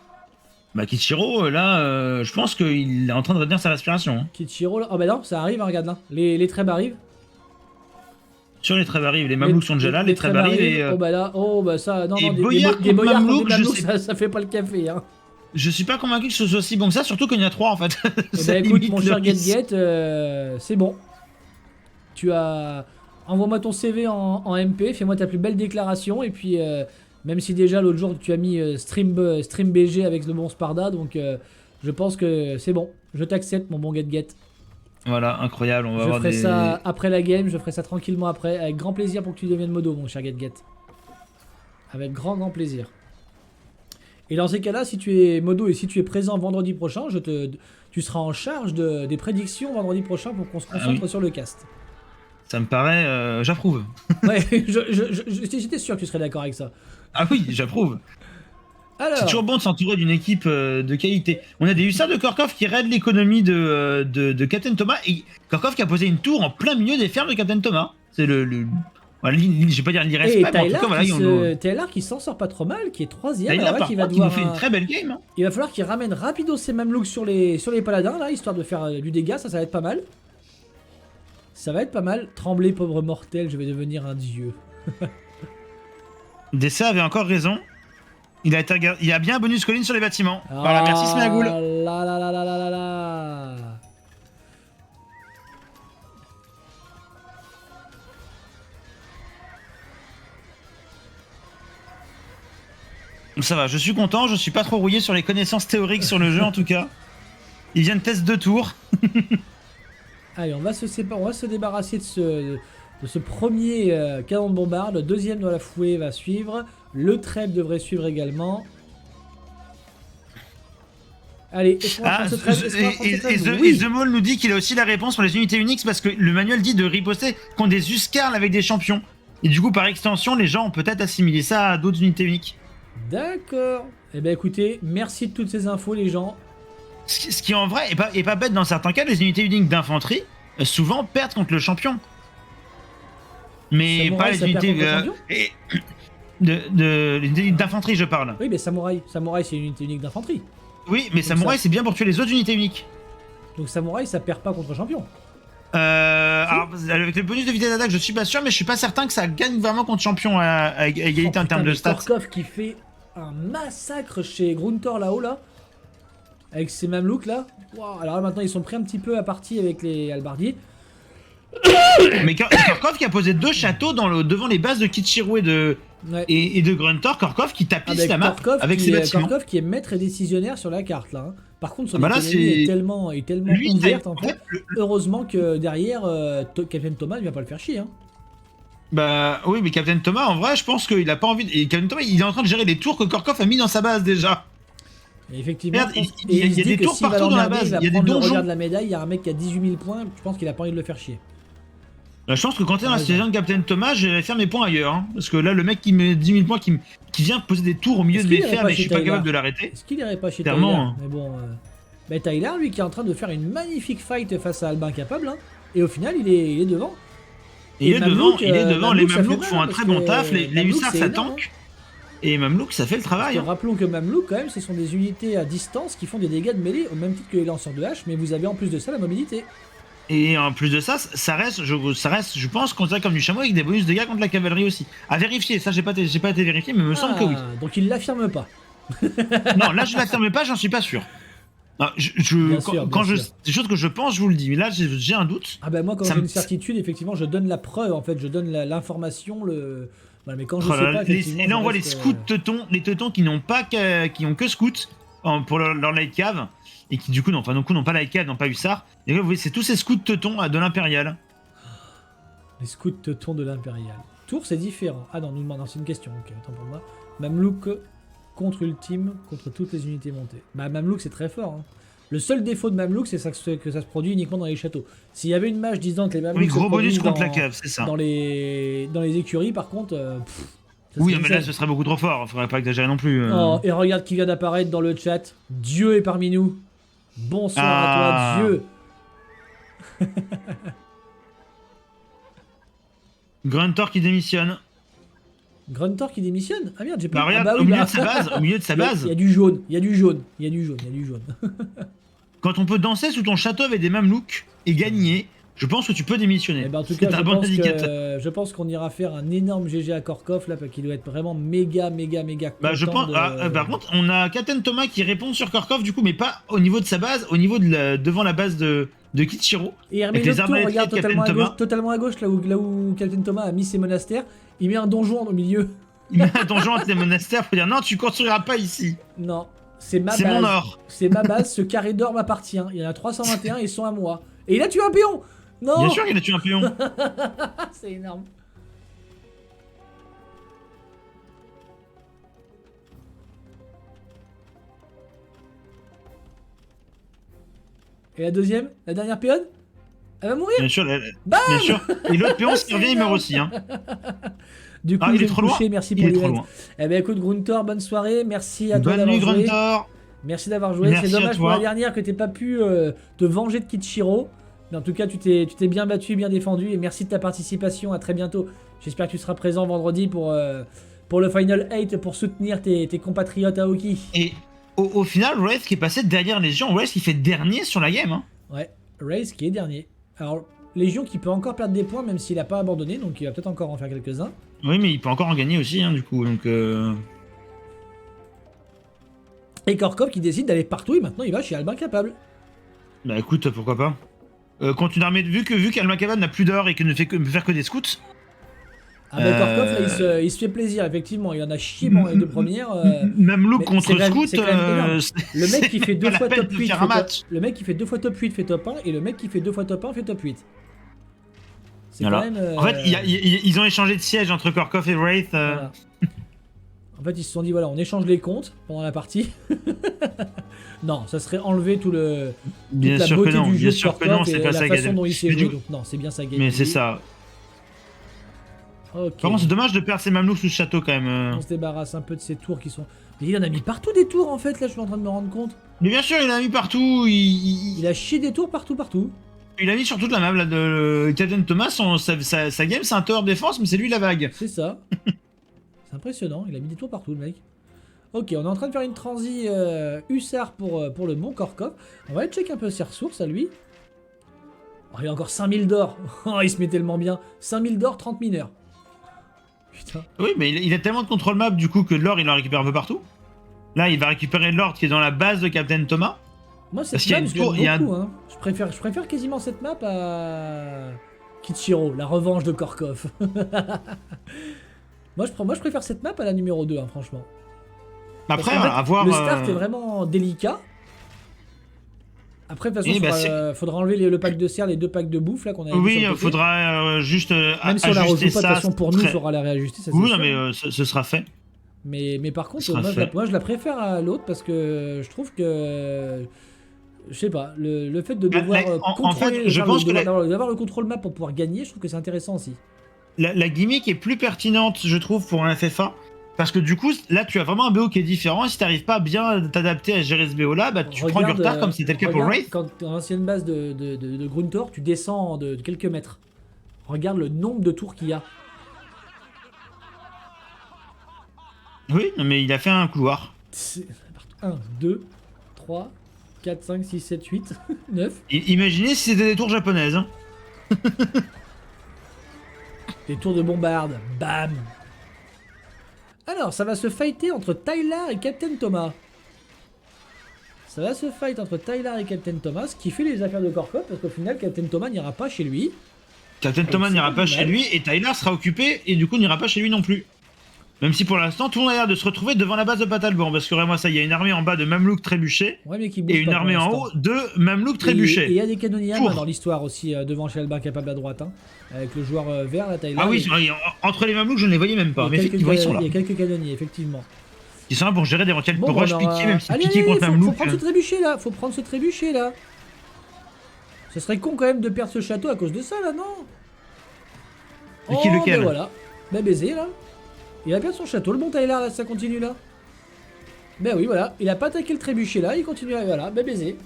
Bah Kichiro, là, je pense qu'il est en train de retenir sa respiration. Hein. Kichiro là. Oh bah non, ça arrive, hein, regarde là. Les trèbes arrivent. Sur les trèbes arrivent, les mamelouks sont déjà là, les trèbes trèbes arrivent et... Oh bah là, oh bah ça. Non, et non, boyards des boyards contre contre des mamelouks, mamelouks, ça fait pas le café. Hein. Je suis pas convaincu que ce soit aussi bon que ça, surtout qu'il y en a 3 en fait. Eh Ça ben écoute, limite mon le cher risque. Get, c'est bon. Tu as. Envoie-moi ton CV en MP, fais-moi ta plus belle déclaration, et puis même si déjà l'autre jour tu as mis stream BG avec le bon Sparda, donc je pense que c'est bon. Je t'accepte, mon bon Get. Voilà, incroyable, on va Je avoir ferai des... ça après la game, je ferai ça tranquillement après, avec grand plaisir pour que tu deviennes modo, mon cher Get. Avec grand plaisir. Et dans ces cas-là, si tu es modo et si tu es présent vendredi prochain, tu seras en charge des prédictions vendredi prochain pour qu'on se concentre oui. sur le cast. Ça me paraît... j'approuve. Ouais, j'étais sûr que tu serais d'accord avec ça. Ah oui, j'approuve. Alors, C'est toujours bon de s'entourer d'une équipe de qualité. On a des hussards de Korkov qui raident l'économie de Captain Thomas, et Korkov qui a posé une tour en plein milieu des fermes de Captain Thomas. C'est voilà, je vais pas dire et l'irrespect, mais en tout Tyler, cas, voilà, Tyler qui s'en sort pas trop mal, qui est 3ème. Tyler, Alors là, par qui va contre, il nous devoir fait une très belle game. Hein. il va falloir qu'il ramène rapido ses mamelooks sur les paladins, là, histoire de faire du dégât, ça va être pas mal. Ça va être pas mal. Tremblez, pauvre mortel, je vais devenir un dieu. Dessa avait encore raison. Il y a bien un bonus colline sur les bâtiments. Voilà, merci Smeagoul. Là. Ça va, je suis content, je suis pas trop rouillé sur les connaissances théoriques sur le jeu en tout cas. Il vient de test 2 tours. Allez, on va se débarrasser de ce premier canon de bombarde. Le deuxième dans la fouée va suivre. Le trèbe devrait suivre également. Allez, est-ce qu'on va prendre ce trèbe? Et The Maul nous dit qu'il a aussi la réponse pour les unités Unix parce que le manuel dit de riposter contre des Uscarls avec des champions. Et du coup, par extension, les gens ont peut-être assimilé ça à d'autres unités uniques. D'accord. Eh ben écoutez, merci de toutes ces infos les gens. Ce qui en vrai est pas bête dans certains cas, les unités uniques d'infanterie souvent perdent contre le champion. Mais Samouraï, pas les ça perd unités contre le champion les unités d'infanterie, je parle. Oui, mais Samouraï c'est une unité unique d'infanterie. Oui, mais Samouraï, c'est bien pour tuer les autres unités uniques. Donc Samouraï, ça perd pas contre champion. Alors, avec le bonus de vitesse d'attaque, je suis pas sûr, mais je suis pas certain que ça gagne vraiment contre champion à égalité en putain, termes de mais stats. Korkov qui fait un massacre chez Gruntor là-haut là. Avec ces mamelouks là. Wow. Alors là, maintenant ils sont pris un petit peu à partie avec les halbardiers. Mais Korkov qui a posé 2 châteaux devant les bases de Kichiro Ouais. et de Gruntor, Korkov qui tapisse la map Korkov avec qui ses est- bâtiments. Korkov qui est maître et décisionnaire sur la carte là. Hein. Par contre, son Ah bah là, économie c'est- est tellement Lui, ouverte en en fait. fait, Heureusement que derrière, Captain Thomas ne vient pas le faire chier. Hein. bah oui, mais Captain Thomas, en vrai, je pense qu'il a pas envie. Et Captain Thomas, il est en train de gérer les tours que Korkov a mis dans sa base déjà. Et effectivement, Regarde, je pense- il y a et se des dit que tours s'il va partout dans la l'emmerder, base, va il y a des prendre le donjons. regard de la médaille, il y a un mec qui a 18 000 points, je pense qu'il a pas envie de le faire chier. Je pense que quand t'es dans la Ouais, situation de Captain Thomas, je vais faire mes points ailleurs. Hein. Parce que là, le mec qui met 10 000 points, qui vient poser des tours au milieu Est-ce de mes qu'il irait fermes pas et je chez suis pas Tyler capable de l'arrêter. Est-ce qu'il irait pas chez Clairement, Tyler hein. Mais bon, bah, Tyler, lui, qui est en train de faire une magnifique fight face à Albin Capable, hein, et au final, il est devant. Et il est devant, les Mamelouk, ça fait Mamelouks mal, font un parce très bon que taf, les Mamelouk, hussards c'est ça énorme, tank. Et Mamelouk, ça fait le travail. Et Hein. rappelons que Mamelouk, quand même, ce sont des unités à distance qui font des dégâts de mêlée, au même titre que les lanceurs de hache, mais vous avez en plus de ça la mobilité. Et en plus de ça, ça reste, je pense, considéré comme du chameau avec des bonus de dégâts contre la cavalerie aussi. À vérifier, ça j'ai pas été vérifié, mais il me semble que oui. Donc il l'affirme pas. Non, là je l'affirme pas, j'en suis pas sûr. Non, Bien sûr, bien sûr. des choses que je pense, je vous le dis, mais là j'ai un doute. Ah bah moi, quand Ça j'ai me- une certitude, effectivement, je donne la preuve, en fait, je donne l'information, le... Voilà, mais quand je Oh sais là là, pas, effectivement, et là on je voit les reste, scouts teutons, les teutons qui n'ont pas qui ont que scouts pour leur light cave et qui du coup n'ont pas light cave, n'ont pas hussard. Et là vous voyez, c'est tous ces scouts teutons de l'impérial. Les scouts teutons de l'impérial. Tour, c'est différent. Ah non, nous demandons, c'est une question. Ok, attends pour moi. Mamelouk contre Ultime, contre toutes les unités montées. Bah, Mamelouk, c'est très fort. Hein. Le seul défaut de Mamelouk, c'est que ça se produit uniquement dans les châteaux. S'il y avait une mage disant que les Mamelouks Oui, se gros bonus produisent contre la cave, c'est ça. dans les écuries, par contre, ça Oui, serait mais là insane. ce serait beaucoup trop fort, faudrait pas exagérer non plus. Oh, et regarde qui vient d'apparaître dans le chat. Dieu est parmi nous. Bonsoir à Ah. toi, Dieu. Gruntor qui démissionne. Gruntor qui démissionne. Ah merde, j'ai pas Bah regarde, ah bah au oui, milieu bah. de sa base, au milieu de sa Il y a- base, Il y a du jaune, il y a du jaune, il y a du jaune, il y a du jaune. quand on peut danser sous ton château avec des mamelouks et gagner, je pense que tu peux démissionner. Eh ben, en tout C'est cas, un bon indicateur. je pense qu'on ira faire un énorme GG à Korkov là, parce qu'il doit être vraiment méga Bah je content pense. Par contre, on a Captain Thomas qui répond sur Korkov du coup, mais pas au niveau de sa base, au niveau de devant la base de Kichiro. Et il remet avec une les autre tour, arbalètes regarde, de Captain totalement à gauche, là où Captain Thomas a mis ses monastères. Il met un donjon au milieu. Il met un donjon entre les monastères pour dire non, tu construiras pas ici. Non, c'est ma C'est base. mon or. C'est ma base, ce carré d'or m'appartient. Il y en a 321, ils sont à moi. Et il a tué un péon. Non. Bien sûr qu'il a tué un péon. C'est énorme. Et la deuxième, la dernière période, elle va mourir. Bien sûr, Bam. bien sûr. Et l'autre péon, s'il C'est revient, il meurt énorme. aussi. Hein. Du coup, Ah, je il vais est me trop loin. coucher. Merci Il pour est trop l'event. loin. Eh ben écoute, Gruntor, bonne soirée. Merci à toi Bonne nuit, d'avoir joué. Gruntor. Merci d'avoir joué. Merci C'est à dommage pour toi. la dernière que t'aies pas pu te venger de Kichiro. Mais en tout cas, tu t'es bien battu, bien défendu. Et merci de ta participation. À très bientôt. J'espère que tu seras présent vendredi pour le Final 8 pour soutenir tes compatriotes Aoki. Et au final, Wraith qui est passé derrière Légion, Wraith qui fait dernier sur la game. Hein. Ouais, Raze qui est dernier. Alors, Légion qui peut encore perdre des points même s'il a pas abandonné. Donc il va peut-être encore en faire quelques-uns. Oui, mais il peut encore en gagner aussi, hein, du coup. Donc, Et Korkov qui décide d'aller partout. Et maintenant il va chez Albin Capable. bah écoute, pourquoi pas. Contre une armée, vu qu'Almakavad n'a plus d'or et que ne fait que faire que des scouts. Ah ben Korkov là il se fait plaisir effectivement. Il en a chié pendant les deux premières. Même look mais contre c'est quand même- scout. c'est quand même énorme. Le mec qui fait deux pas fois la peine top de 8 faire fait un top... match. Le mec qui fait 2 fois top 8 fait top 1 et le mec qui fait 2 fois top 1 fait top 8. C'est Voilà. quand même En fait, ils ont échangé de siège entre Korkov et Wraith. voilà. En fait, ils se sont dit voilà, on échange les comptes pendant la partie. Non, ça serait enlever toute Bien la sûr beauté que non, du jeu bien de sûr que Korkov non, et c'est la pas ça. façon dont il s'est Mais joué. du- Donc non, c'est bien ça game. Mais c'est ça. Ok. Par contre, c'est dommage de perdre ses mamelouks sous ce château quand même. On se débarrasse un peu de ces tours qui sont. Mais il en a mis partout des tours en fait. Là, je suis en train de me rendre compte. Mais bien sûr, il a mis partout. Il a chié des tours partout. Il a mis sur toute la map là, de Captain Thomas. Sa game, c'est un tower défense, mais c'est lui la vague. C'est ça. C'est impressionnant. Il a mis des tours partout, le mec. Ok, on est en train de faire une transi hussard pour le bon Korkov. On va aller check un peu ses ressources à lui. Oh, il a encore 5000 d'or. Oh, il se met tellement bien. 5000 d'or, 30 mineurs. Putain. Oui, mais il a tellement de contrôle map du coup que de l'or, il en récupère un peu partout. Là, il va récupérer l'or qui est dans la base de Captain Thomas. Moi, cette Parce qu'il y a map, une je l'aime tour- il y a un- beaucoup. Hein. Je préfère quasiment cette map à Kichiro, la revanche de Korkov. moi, je préfère cette map à la numéro 2, hein, franchement. Parce Après, qu'en fait, à voir. le start est vraiment délicat. Après, de toute façon, Eh ben, faudra enlever le pack de serre, les 2 packs de bouffe là qu'on a. Oui, il faudra juste Même si on la rejoue ajuster pas, de toute ça. façon, pour nous, il faudra la réajuster. Ça, Oui, c'est non, sûr. mais ce sera fait. Mais par contre, Ça sera fait. moi, je la préfère à l'autre parce que je trouve que. Je sais pas, le fait de devoir contrôler, fait, je pense que d'avoir le contrôle map pour pouvoir gagner, je trouve que c'est intéressant aussi. La gimmick est plus pertinente, je trouve, pour un FFA. Parce que du coup, là, tu as vraiment un BO qui est différent. Et si tu n'arrives pas à bien t'adapter à gérer ce BO là, bah, tu prends du retard comme c'était le cas pour Wraith. Quand tu es en ancienne base de Gruntor, tu descends de quelques mètres. Regarde le nombre de tours qu'il y a. Oui, mais il a fait un couloir. 1, 2, 3, 4, 5, 6, 7, 8, 9. Imaginez si c'était des tours japonaises. Hein. Des tours de bombarde. Bam. Alors, ça va se fighter entre Tyler et Captain Thomas. Ça va se fight entre Tyler et Captain Thomas, qui fait les affaires de Korkov, parce qu'au final, Captain Thomas n'ira pas chez lui. Captain Thomas n'ira pas chez lui, et Tyler sera occupé, et du coup n'ira pas chez lui non plus. Même si pour l'instant, tout le monde a l'air de se retrouver devant la base de Patalban, parce que vraiment ça, il y a une armée en bas de Mamelouk trébuché, Ouais, mais qui et bouge une pas armée pour en l'instant. haut de Mamelouk trébuché. Et il y a des canonniers Pour. dans l'histoire aussi, devant chez Albin capable à droite, hein, avec le joueur vert, là, Tyler. Ah oui, entre les Mamelouks, je ne les voyais même pas, mais effectivement, ils sont là. Il y a quelques canonniers, effectivement. Ils sont là pour gérer d'éventuels Bon, rush bah, on aura- piqués, même si allez, piqué allez, contre faut Mamelouk. prendre ce trébuchet là, faut prendre ce trébuchet là. Ce serait con quand même de perdre ce château à cause de ça là, non? Et qui, lequel? Ben voilà, ben baiser là. Il va perdre son château, le bon Tyler là, ça continue là. Ben oui, voilà, il a pas attaqué le trébuchet là, il continue, voilà, ben baiser.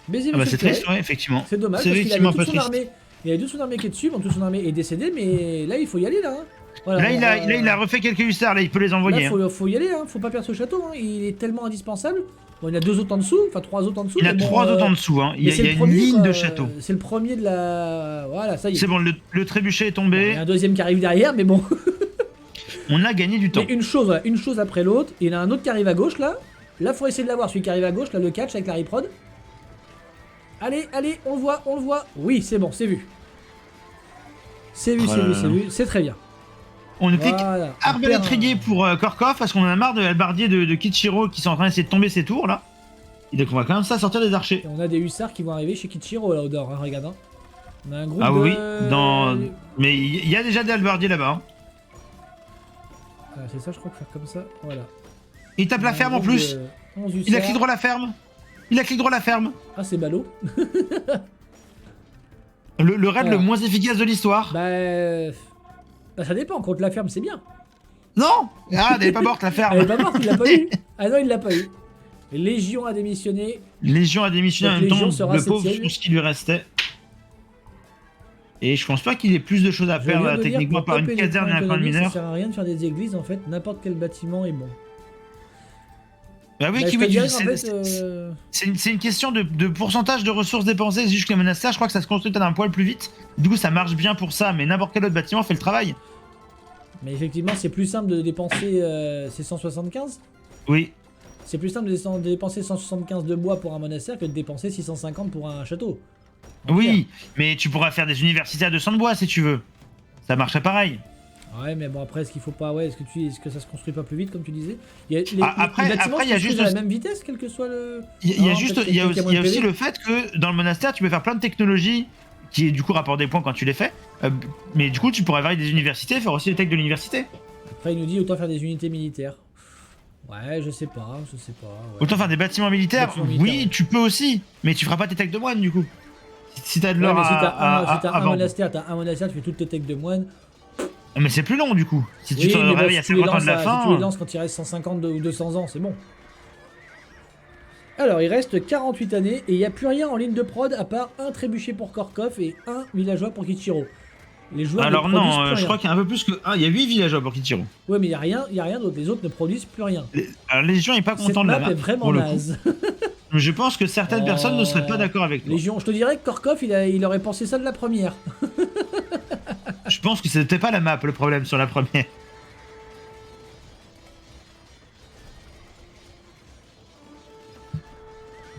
Baiser, Ah bah monsieur c'est le triste, curé. ouais, effectivement. C'est dommage C'est parce qu'il avait effectivement un toute peu son triste. armée. Il avait toute son armée qui est dessus, bon, toute son armée est décédée, mais là il faut y aller là. Hein. Voilà, Là, il a refait quelques hussards, là, il peut les envoyer. Là, faut y aller, hein. Faut pas perdre ce château, hein. Il est tellement indispensable. Bon, il y en a 2 autres en dessous, enfin 3 autres en dessous. Il a mais bon, 3 autres en dessous, hein. Il mais y c'est a le une premier, ligne quoi. de château. C'est le premier de la. Voilà, ça y est. C'est bon, le trébuchet est Bon, il y tombé, a un deuxième qui arrive derrière, mais bon. on a gagné du temps. Mais une chose après l'autre. Il y en a un autre qui arrive à gauche là. Là, faut essayer de l'avoir, celui qui arrive à gauche, là, le catch avec la riprod. Allez, allez, on le voit. Oui, c'est bon, c'est vu. C'est vu, Oh c'est là vu, là. c'est vu. C'est très bien. On nous clique Voilà. arbalète rayée pour Korkov parce qu'on en a marre de l'albardier de Kichiro qui sont en train d'essayer de tomber ses tours là. Et donc on va quand même ça sortir des archers. Et on a des hussards qui vont arriver chez Kichiro là au nord, hein, regarde. Hein. On a un groupe Ah de... oui, mais il y a déjà des albardiers là-bas. Hein. Ah, c'est ça, je crois que faire comme ça, voilà. Il tape On a la un ferme en groupe plus. de 11 Il a hussards. clic droit la ferme. Il a clic droit la ferme. Ah, c'est ballot. Le raid Alors. le moins efficace de l'histoire. Bah, ça dépend, contre la ferme, c'est bien. Non. Ah, elle est pas morte la ferme. Elle est pas morte, il l'a pas eu. Ah non, il l'a pas eu. Légion a démissionné. Légion a démissionné en Donc, même temps, Légion sera le pauvre septième. sur ce qui lui restait. Et je pense pas qu'il ait plus de choses à Je faire viens là, de dire, techniquement pour par une popper les caserne et points un camp de économiques, mineurs. Ça sert à rien de faire des églises, en fait. N'importe quel bâtiment est bon. Bah oui, Bah, qui je te oui, dirais c'est- qu'en fait, c'est une question de pourcentage de ressources dépensées. C'est juste que le monastère, je crois que ça se construit peut-être un poil plus vite. Du coup, ça marche bien pour ça, mais n'importe quel autre bâtiment fait le travail. mais effectivement, c'est plus simple de dépenser ces 175. Oui. C'est plus simple de dépenser 175 de bois pour un monastère que de dépenser 650 pour un château. Oui, mais tu pourras faire des universités à 200 de bois si tu veux. Ça marcherait pareil. Ouais, mais bon, après, est-ce qu'il faut pas. Ouais, est-ce que ça se construit pas plus vite, comme tu disais? Après, bâtiments il y a se juste construisent à la le- même vitesse, quel que soit le. Il y a Non, juste, peut-être il y a qu'il y a aussi, moins de PV. le fait que dans le monastère, tu peux faire plein de technologies qui du coup rapportent des points quand tu les fais. Mais du coup, tu pourrais varier des universités, faire aussi les techs de l'université. Après, il nous dit autant faire des unités militaires. Ouais, je sais pas, ouais. Autant faire des bâtiments militaires, Bâtiments militaires, oui, ouais. tu peux aussi, mais tu feras pas tes techs de moine du coup. Si t'as de Ouais, l'or mais si t'as à un vendre. monastère, tu fais toutes tes techs de moine. Mais c'est plus long du coup. Si tu Oui, te mais bon, réveilles à si tu les 50 ans de la lances fin. si tu les lances quand il reste 150 ou 200 ans, c'est bon. Alors, il reste 48 années et il n'y a plus rien en ligne de prod à part un trébuchet pour Korkov et un villageois pour Kichiro. Les joueurs Alors ne produisent non, plus je rien. crois qu'il y a un peu plus que. Ah, il y a 8 villageois pour Kichiro. Ouais, mais il y a rien d'autre. Les autres ne produisent plus rien. Alors Légion est pas Cette content de la map map. est vraiment pour le coup. naze. Je pense que certaines personnes ne seraient pas d'accord avec toi. Légion, je te dirais que Korkov, il aurait pensé ça de la première. Je pense que c'était pas la map le problème sur la première.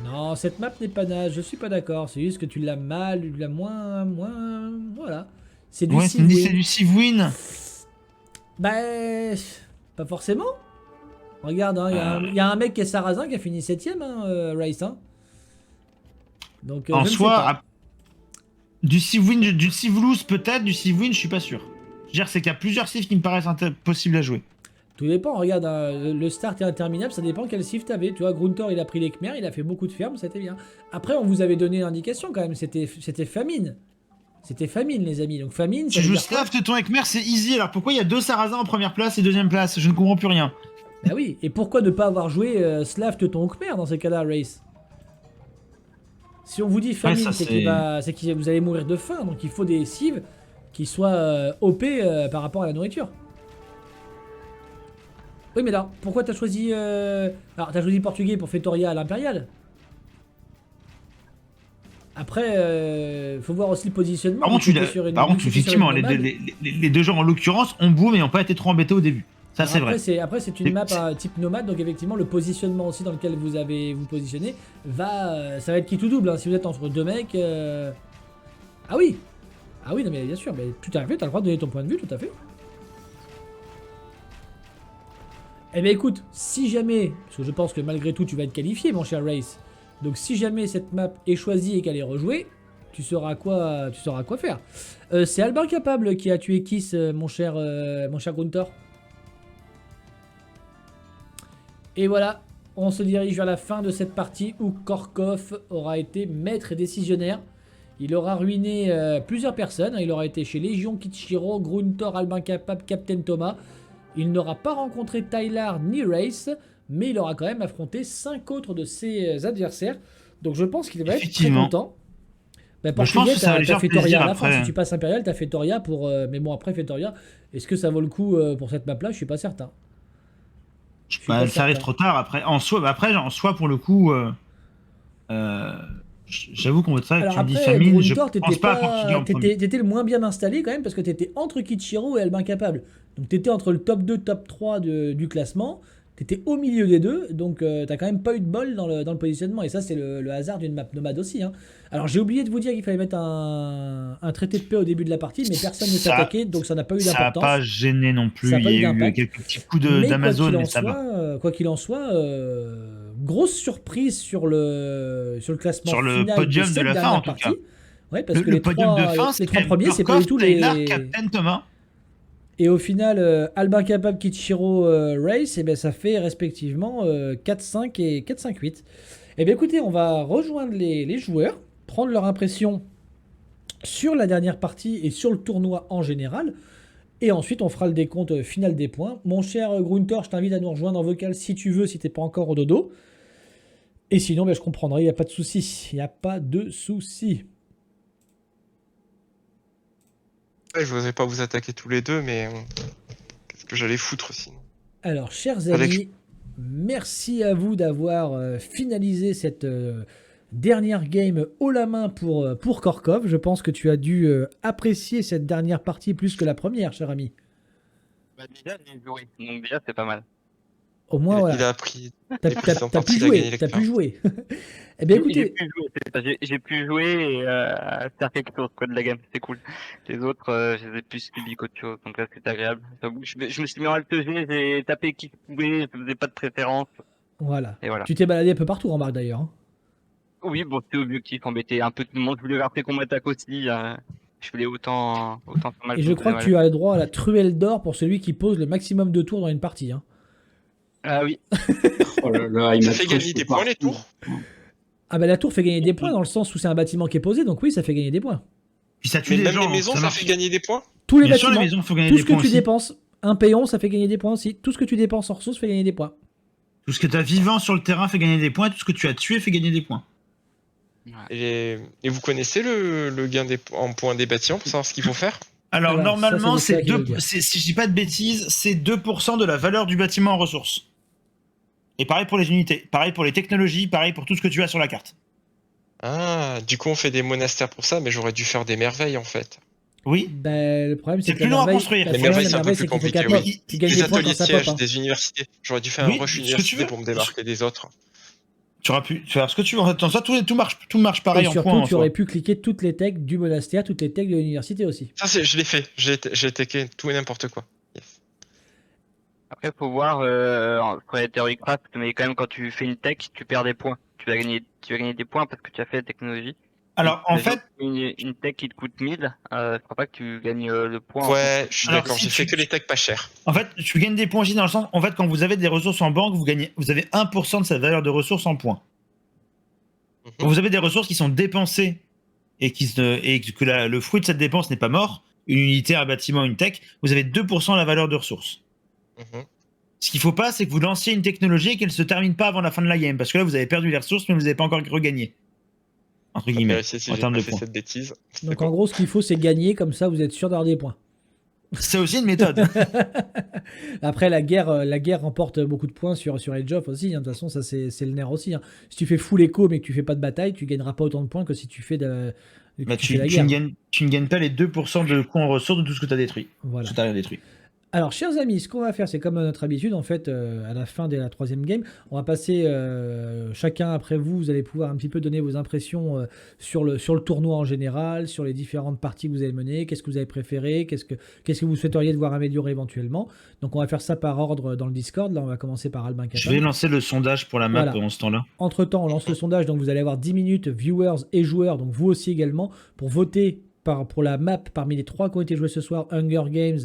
Non, cette map n'est pas naze, je suis pas d'accord. C'est juste que tu l'as mal, tu l'as moins. Voilà. C'est du Ouais, c'est Seawin. du Sivwin. Bah. Pas forcément. Regarde, il y a un mec qui est sarrasin qui a fini 7ème, Race. Hein. Donc, En je ne sais soi, pas. du Sivwin, du Sivloose peut-être, du Sivwin, je suis pas sûr. Je veux dire, c'est qu'il y a plusieurs Sivs qui me paraissent possibles à jouer. Tout dépend, regarde, hein, le start est interminable, ça dépend quel shift t'avais. Tu vois, Gruntor, il a pris les Khmers, il a fait beaucoup de fermes, c'était bien. Après, on vous avait donné l'indication quand même, c'était famine. C'était famine, les amis. Donc famine, ça Tu veut joues dire quoi? Slav, ton Ekmer, c'est easy. Alors pourquoi il y a 2 Sarrasins en première place et deuxième place? Je ne comprends plus rien. Bah oui, et pourquoi ne pas avoir joué Slav Teuton Khmer dans ces cas-là, Race? Si on vous dit famine, ça, c'est c'est- que vous allez mourir de faim, donc il faut des cives qui soient OP par rapport à la nourriture. Oui, mais alors, pourquoi t'as choisi... Alors, t'as choisi portugais pour Fetoria à l'impérial. Après, faut voir aussi le positionnement. Par contre, Vu que t'étais sur une- par vu contre que t'étais sur une effectivement, nomade. les deux gens en l'occurrence ont boom et n'ont pas été trop embêtés au début. Ça, Alors c'est vrai. Après, c'est une map type nomade, donc effectivement, le positionnement aussi dans lequel vous avez vous positionnez ça va être qui tout double. Hein. Si vous êtes entre deux mecs. Ah oui! Ah oui, non, mais bien sûr, mais tout à fait, t'as le droit de donner ton point de vue, tout à fait. Eh bien écoute, si jamais, parce que je pense que malgré tout tu vas être qualifié mon cher Race, donc si jamais cette map est choisie et qu'elle est rejouée, tu sauras quoi faire. C'est Albin Capable qui a tué Kiss, mon cher Gruntor. Et voilà, on se dirige vers la fin de cette partie où Korkov aura été maître et décisionnaire. Il aura ruiné plusieurs personnes, il aura été chez Légion, Kichiro, Gruntor, Albin Capable, Captain Thomas. Il n'aura pas rencontré Tylar ni Race, mais il aura quand même affronté 5 autres de ses adversaires. Donc je pense qu'il va être très Effectivement. content. Bah, Je pense que ça va t'as lui faire fait Toria plaisir à la fin. après. Si tu passes Impérial, t'as fait Toria pour. Mais bon, après Fetoria, est-ce que ça vaut le coup pour cette map-là? Je suis pas certain. Je suis pas Ça arrive certain. trop tard. En soi, pour le coup, j'avoue qu'on veut ça. Alors Tu me dis après, famine, je Gruntor, pense pas à Portugal en premier. t'étais le moins bien installé quand même parce que t'étais entre Kichiro et Albin Capable. Donc t'étais entre le top 2, top 3 du classement. T'étais au milieu des deux, donc t'as quand même pas eu de bol dans le positionnement. Et ça, c'est le hasard d'une map nomade aussi. Hein. Alors j'ai oublié de vous dire qu'il fallait mettre un traité de paix au début de la partie, mais personne ne s'est Ça- attaqué, donc ça n'a pas eu Ça n'a d'importance. pas gêné non plus. Ça a Il pas y eu a eu d'impact. quelques petits coups Mais d'Amazon, mais ça va. quoi qu'il en soit, grosse surprise sur le classement Sur le final podium cette de la fin, dernière en tout partie. cas. Ouais, parce que Le podium de fin, les trois premiers, c'est pas Korkov, du tout Tylar, les. Captain Thomas. Et au final, Albin Capable, Kichiro, Race, et ben ça fait respectivement 4-5 et 4-5-8. Et bien écoutez, on va rejoindre les joueurs, prendre leur impression sur la dernière partie et sur le tournoi en général. Et ensuite, on fera le décompte final des points. Mon cher Gruntor, je t'invite à nous rejoindre en vocal si tu veux, si t'es pas encore au dodo. Et sinon, ben, je comprendrai, il n'y a pas de souci. Il n'y a pas de souci. Ouais, je n'osais pas vous attaquer tous les deux, mais qu'est-ce que j'allais foutre sinon? Alors, chers Alex. amis, merci à vous d'avoir finalisé cette dernière game haut la main pour Korkov. Je pense que tu as dû apprécier cette dernière partie plus que la première, cher ami. Bah déjà, j'ai joué, donc déjà, c'est pas mal. Au moins, Il voilà. a appris. T'as les précédentes pu parties, il a jouer. gagné les T'as pu cartes. jouer. Eh bien, J'ai écoutez, pu jouer, c'est ça, j'ai pu jouer et faire quelque chose quoi, de la game, c'est cool. Les autres, je les ai plus subis qu'autre chose, donc là, c'est agréable. J'avoue, je me suis mis en Alt G, j'ai tapé qui je pouvais, je faisais pas de préférence, voilà. et voilà. Tu t'es baladé un peu partout, remarque d'ailleurs. Hein. Oui, bon, c'était objectif, embêter un peu tout le monde, je voulais rappeler qu'on m'attaque aussi, je voulais autant faire mal. Et je crois que tu as le droit à la truelle d'or pour celui qui pose le maximum de tours dans une partie. Hein. Ah oui, Oh là là, il Ça m'a fait trop gagner des points les tours. Ah bah la tour fait gagner des points dans le sens où c'est un bâtiment qui est posé, donc oui, ça fait gagner des points. Puis ça tue Mais des même gens. les maisons, ça marche. fait gagner des points. Tous les Bien sûr, bâtiments, les maisons, il faut gagner tout des ce que points tu aussi. dépenses, un payon, ça fait gagner des points aussi. Tout ce que tu dépenses en ressources fait gagner des points. Tout ce que tu as vivant sur le terrain fait gagner des points. Tout ce que tu as tué fait gagner des points. Et vous connaissez le gain en points des bâtiments pour savoir ce qu'il faut faire? Alors, Alors, normalement, ça, c'est c'est Nicolas qui va le 2, si je dis pas de bêtises, c'est 2% de la valeur du bâtiment en ressources. Et pareil pour les unités, pareil pour les technologies, pareil pour tout ce que tu as sur la carte. Ah, du coup on fait des monastères pour ça, mais j'aurais dû faire des merveilles en fait. Oui. Ben, le problème, c'est C'est que plus long à construire. La Les merveille, merveilles, c'est un peu c'est plus qu'il faut compliqué, qu'à oui. tu gagnes Des des points ateliers quand de ça siège, pop. Hein. des universités. J'aurais dû faire Oui, un rush ce que tu université veux. pour me démarquer des autres. Tu auras pu faire ce que tu veux. Attends, ça, tout marche pareil Et en surtout, point. En tu soi. aurais pu cliquer toutes les techs du monastère, toutes les techs de l'université aussi. Ça, je l'ai fait. J'ai teché tout et n'importe quoi. Yes. Après, faut voir, sur les Theory Craft, mais quand même, quand tu fais une tech, tu perds des points. Tu vas gagner des points parce que tu as fait la technologie. Donc, Alors, en imagine fait, une tech qui te coûte 1000, je crois pas que tu gagnes le point. Ouais, je suis Alors, d'accord. si J'ai fait tu- que les techs pas chers. en fait, tu gagnes des points aussi dans le sens. En fait, quand vous avez des ressources en banque, vous avez 1% de cette valeur de ressources en points. Quand vous avez des ressources qui sont dépensées et que le fruit de cette dépense n'est pas mort, une unité, un bâtiment, une tech, vous avez 2% de la valeur de ressources. Mhm. Ce qu'il ne faut pas, c'est que vous lanciez une technologie et qu'elle ne se termine pas avant la fin de la game, parce que là, vous avez perdu les ressources, mais vous n'avez pas encore regagné. Entre Je vais guillemets, vérifier si en j'ai termes pas de fait points. cette bêtise. C'est Donc bon. en gros, ce qu'il faut, c'est gagner, comme ça vous êtes sûr d'avoir des points. C'est aussi une méthode. Après, la guerre remporte beaucoup de points sur Age of aussi. Hein. De toute façon, ça c'est le nerf aussi. Hein. Si tu fais full écho mais que tu fais pas de bataille, tu gagneras pas autant de points que si tu fais que Bah, tu fais la tu guerre. ne gagnes pas les 2% de coûts en ressources de tout ce que tu as détruit. Voilà. Ce que tu as détruit. Alors, chers amis, ce qu'on va faire, c'est comme à notre habitude, en fait, à la fin de la troisième game, on va passer chacun après vous. Vous allez pouvoir un petit peu donner vos impressions sur le tournoi en général, sur les différentes parties que vous avez menées, qu'est-ce que vous avez préféré, qu'est-ce que vous souhaiteriez de voir améliorer éventuellement. Donc, on va faire ça par ordre dans le Discord. Là, on va commencer par Albin Je Capable. vais lancer le sondage pour la map Voilà. en ce temps-là. Entre-temps, on lance le sondage, donc vous allez avoir 10 minutes, viewers et joueurs, donc vous aussi également, pour voter pour la map parmi les 3 qui ont été joués ce soir, Hunger Games,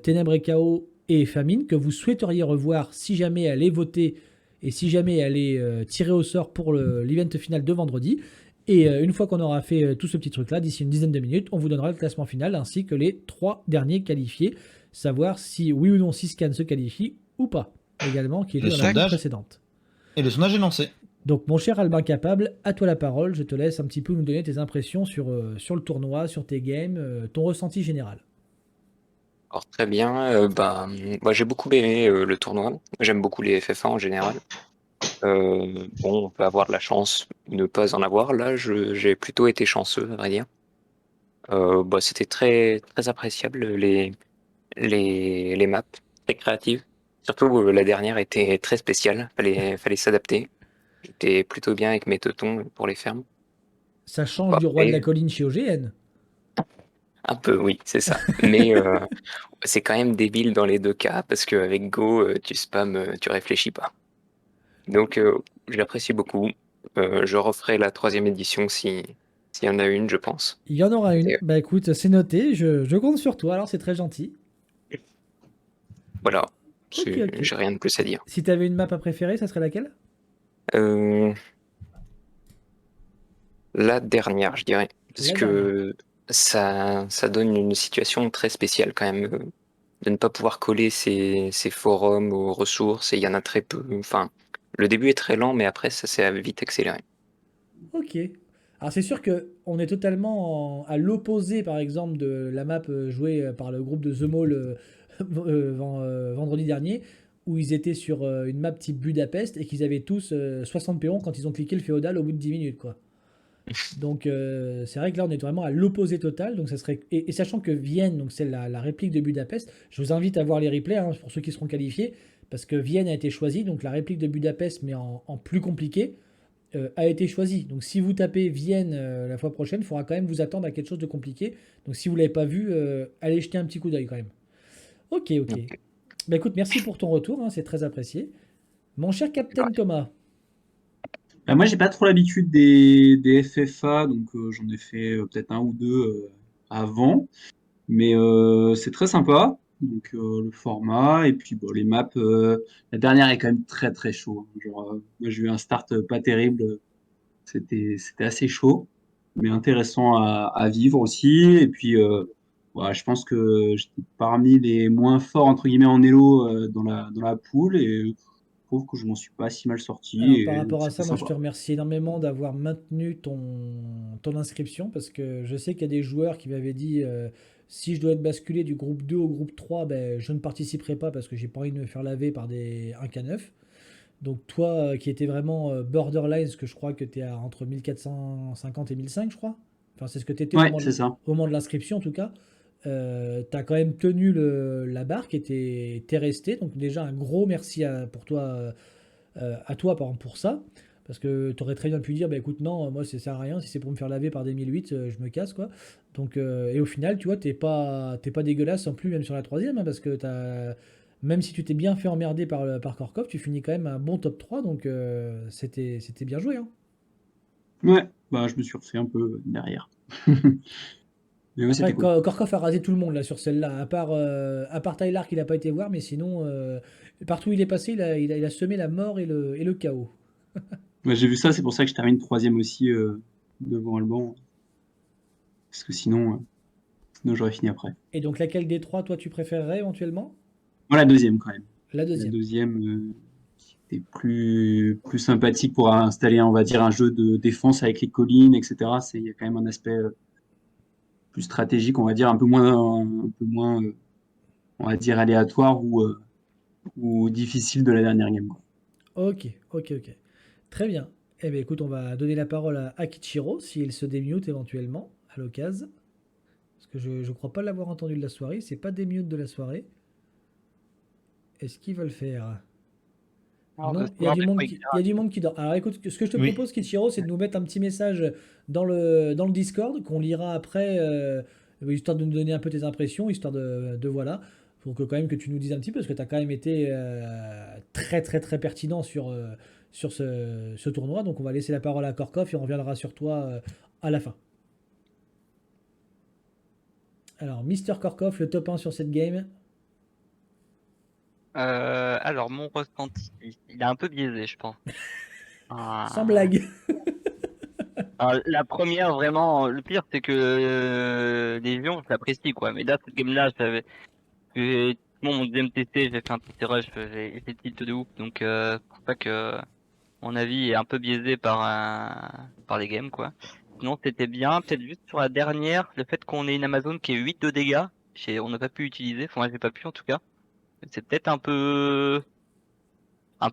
Ténèbres et Chaos et Famine, que vous souhaiteriez revoir si jamais elle est votée et si jamais elle est tirée au sort pour l'event final de vendredi. Et une fois qu'on aura fait tout ce petit truc-là, d'ici une dizaine de minutes, on vous donnera le classement final ainsi que les 3 derniers qualifiés, savoir si oui ou non Siscan se qualifie ou pas, également, qui était Le dans la game sondage précédente. Et le sondage est lancé. Donc, mon cher Albin Capable, à toi la parole. Je te laisse un petit peu nous donner tes impressions sur le tournoi, sur tes games, ton ressenti général. Alors très bien, moi j'ai beaucoup aimé le tournoi. J'aime beaucoup les FF1 en général. Bon, on peut avoir de la chance ou ne pas en avoir. Là, j'ai plutôt été chanceux, à vrai dire. C'était très très appréciable les maps, très créatives. Surtout la dernière était très spéciale. Fallait s'adapter. J'étais plutôt bien avec mes teutons pour les fermes. Ça change Bah, du roi de la après, colline chez OGN. un peu, oui, c'est ça. Mais c'est quand même débile dans les deux cas parce qu'avec Go, tu spams, tu réfléchis pas. Donc, je l'apprécie beaucoup. Je referai la 3e édition s'il y en a une, je pense. Il y en aura une. Et, Bah écoute, c'est noté. Je compte sur toi. Alors, c'est très gentil. voilà, Ok, ok. j'ai rien de plus à dire. Si tu avais une map à préférer, ça serait laquelle? Euh, la dernière, je dirais, parce La que ça donne une situation très spéciale quand même, de ne pas pouvoir coller ces forums aux ressources, et il y en a très peu. Enfin, le début est très lent, mais après, ça s'est vite accéléré. Ok. Alors c'est sûr que on est totalement à l'opposé, par exemple, de la map jouée par le groupe de The Mall vendredi dernier, où ils étaient sur une map type Budapest et qu'ils avaient tous 60 péons quand ils ont cliqué le féodal au bout de 10 minutes, quoi. Donc c'est vrai que là on est vraiment à l'opposé total. Donc ça serait et sachant que Vienne, donc c'est la réplique de Budapest, je vous invite à voir les replays hein, pour ceux qui seront qualifiés, parce que Vienne a été choisie, donc la réplique de Budapest, mais en plus compliqué, a été choisie. Donc si vous tapez Vienne la fois prochaine, il faudra quand même vous attendre à quelque chose de compliqué. Donc si vous l'avez pas vu, allez jeter un petit coup d'œil quand même. Ok, ok. Ok. Bah écoute, merci pour ton retour, hein, c'est très apprécié. Mon cher Captain Ouais. Thomas. Bah, moi, j'ai pas trop l'habitude des FFA, donc j'en ai fait peut-être un ou deux avant, mais c'est très sympa. Donc le format et puis bon, les maps. La dernière est quand même très très chaud. Hein. Genre, moi, j'ai eu un start pas terrible. C'était assez chaud, mais intéressant à vivre aussi. Et puis, ouais, je pense que j'étais parmi les moins forts entre guillemets en Elo dans la poule et je trouve que je m'en suis pas si mal sorti Alors par et rapport à c'était ça, moi je te sympa. remercie énormément d'avoir maintenu ton inscription parce que je sais qu'il y a des joueurs qui m'avaient dit si je dois être basculé du groupe 2 au groupe 3, ben, je ne participerai pas parce que j'ai pas envie de me faire laver par des 1K9. Donc toi qui étais vraiment borderline, parce que je crois que tu es entre 1450 et 1005, je crois. Enfin c'est ce que tu étais Ouais, c'est ça. au moment de l'inscription en tout cas. Tu as quand même tenu la barque et t'es resté. Donc déjà un gros merci pour toi, à toi par exemple, pour ça. Parce que tu aurais très bien pu dire, bah écoute, non, moi ça sert à rien, si c'est pour me faire laver par des 1008, je me casse, quoi. Donc, et au final, tu vois, t'es pas dégueulasse en plus, même sur la troisième, hein, parce que même si tu t'es bien fait emmerder par Korkov, tu finis quand même un bon top 3, donc c'était bien joué, hein. Ouais, bah, je me suis refait un peu derrière. Mais ouais, c'était Après, cool. Korkov a rasé tout le monde là sur celle-là, à part Tyler qu'il n'a pas été voir, mais sinon, partout où il est passé, il a semé la mort et le chaos. Ouais, j'ai vu ça, c'est pour ça que je termine troisième aussi devant Alban. Parce que sinon j'aurais fini après. Et donc, laquelle des trois, toi, tu préférerais éventuellement? Moi, la deuxième quand même. La La deuxième. deuxième, c'était plus sympathique pour installer, on va dire, un jeu de défense avec les collines, etc. Il y a quand même un aspect plus stratégique, on va dire, un peu moins, on va dire, aléatoire ou difficile de la dernière game, quoi. Ok, ok, ok. Très bien. Eh bien, écoute, on va donner la parole à Akichiro, s'il se démute éventuellement, à l'occasion. Parce que je ne crois pas l'avoir entendu de la soirée. C'est pas démute de la soirée. Est-ce qu'il va le faire? Alors, je Non, il y me a du rappelle monde pas, qui, il y a du monde qui dort. Alors écoute, ce que je te Oui. propose, Kichiro, c'est de nous mettre un petit message dans le Discord qu'on lira après, histoire de nous donner un peu tes impressions, histoire de voilà. Faut que quand même que tu nous dises un petit peu, parce que tu as quand même été très très très pertinent sur ce tournoi. Donc on va laisser la parole à Korkov et on reviendra sur toi à la fin. Alors, Mister Korkov, le top 1 sur cette game, Alors, mon ressenti, il est un peu biaisé, je pense. sans Ah. blague. Alors, la première, vraiment, le pire, c'est que les Lions, je l'apprécie, quoi. Mais là, cette game-là, mon deuxième TT, j'ai fait un petit rush, j'ai tilt de ouf. Donc, c'est pour ça que mon avis est un peu biaisé par les games, quoi. Sinon, c'était bien. Peut-être juste sur la dernière, le fait qu'on ait une Amazon qui est 8 de dégâts, on n'a pas pu utiliser. Enfin, moi, j'ai pas pu, en tout cas. C'est peut-être un peu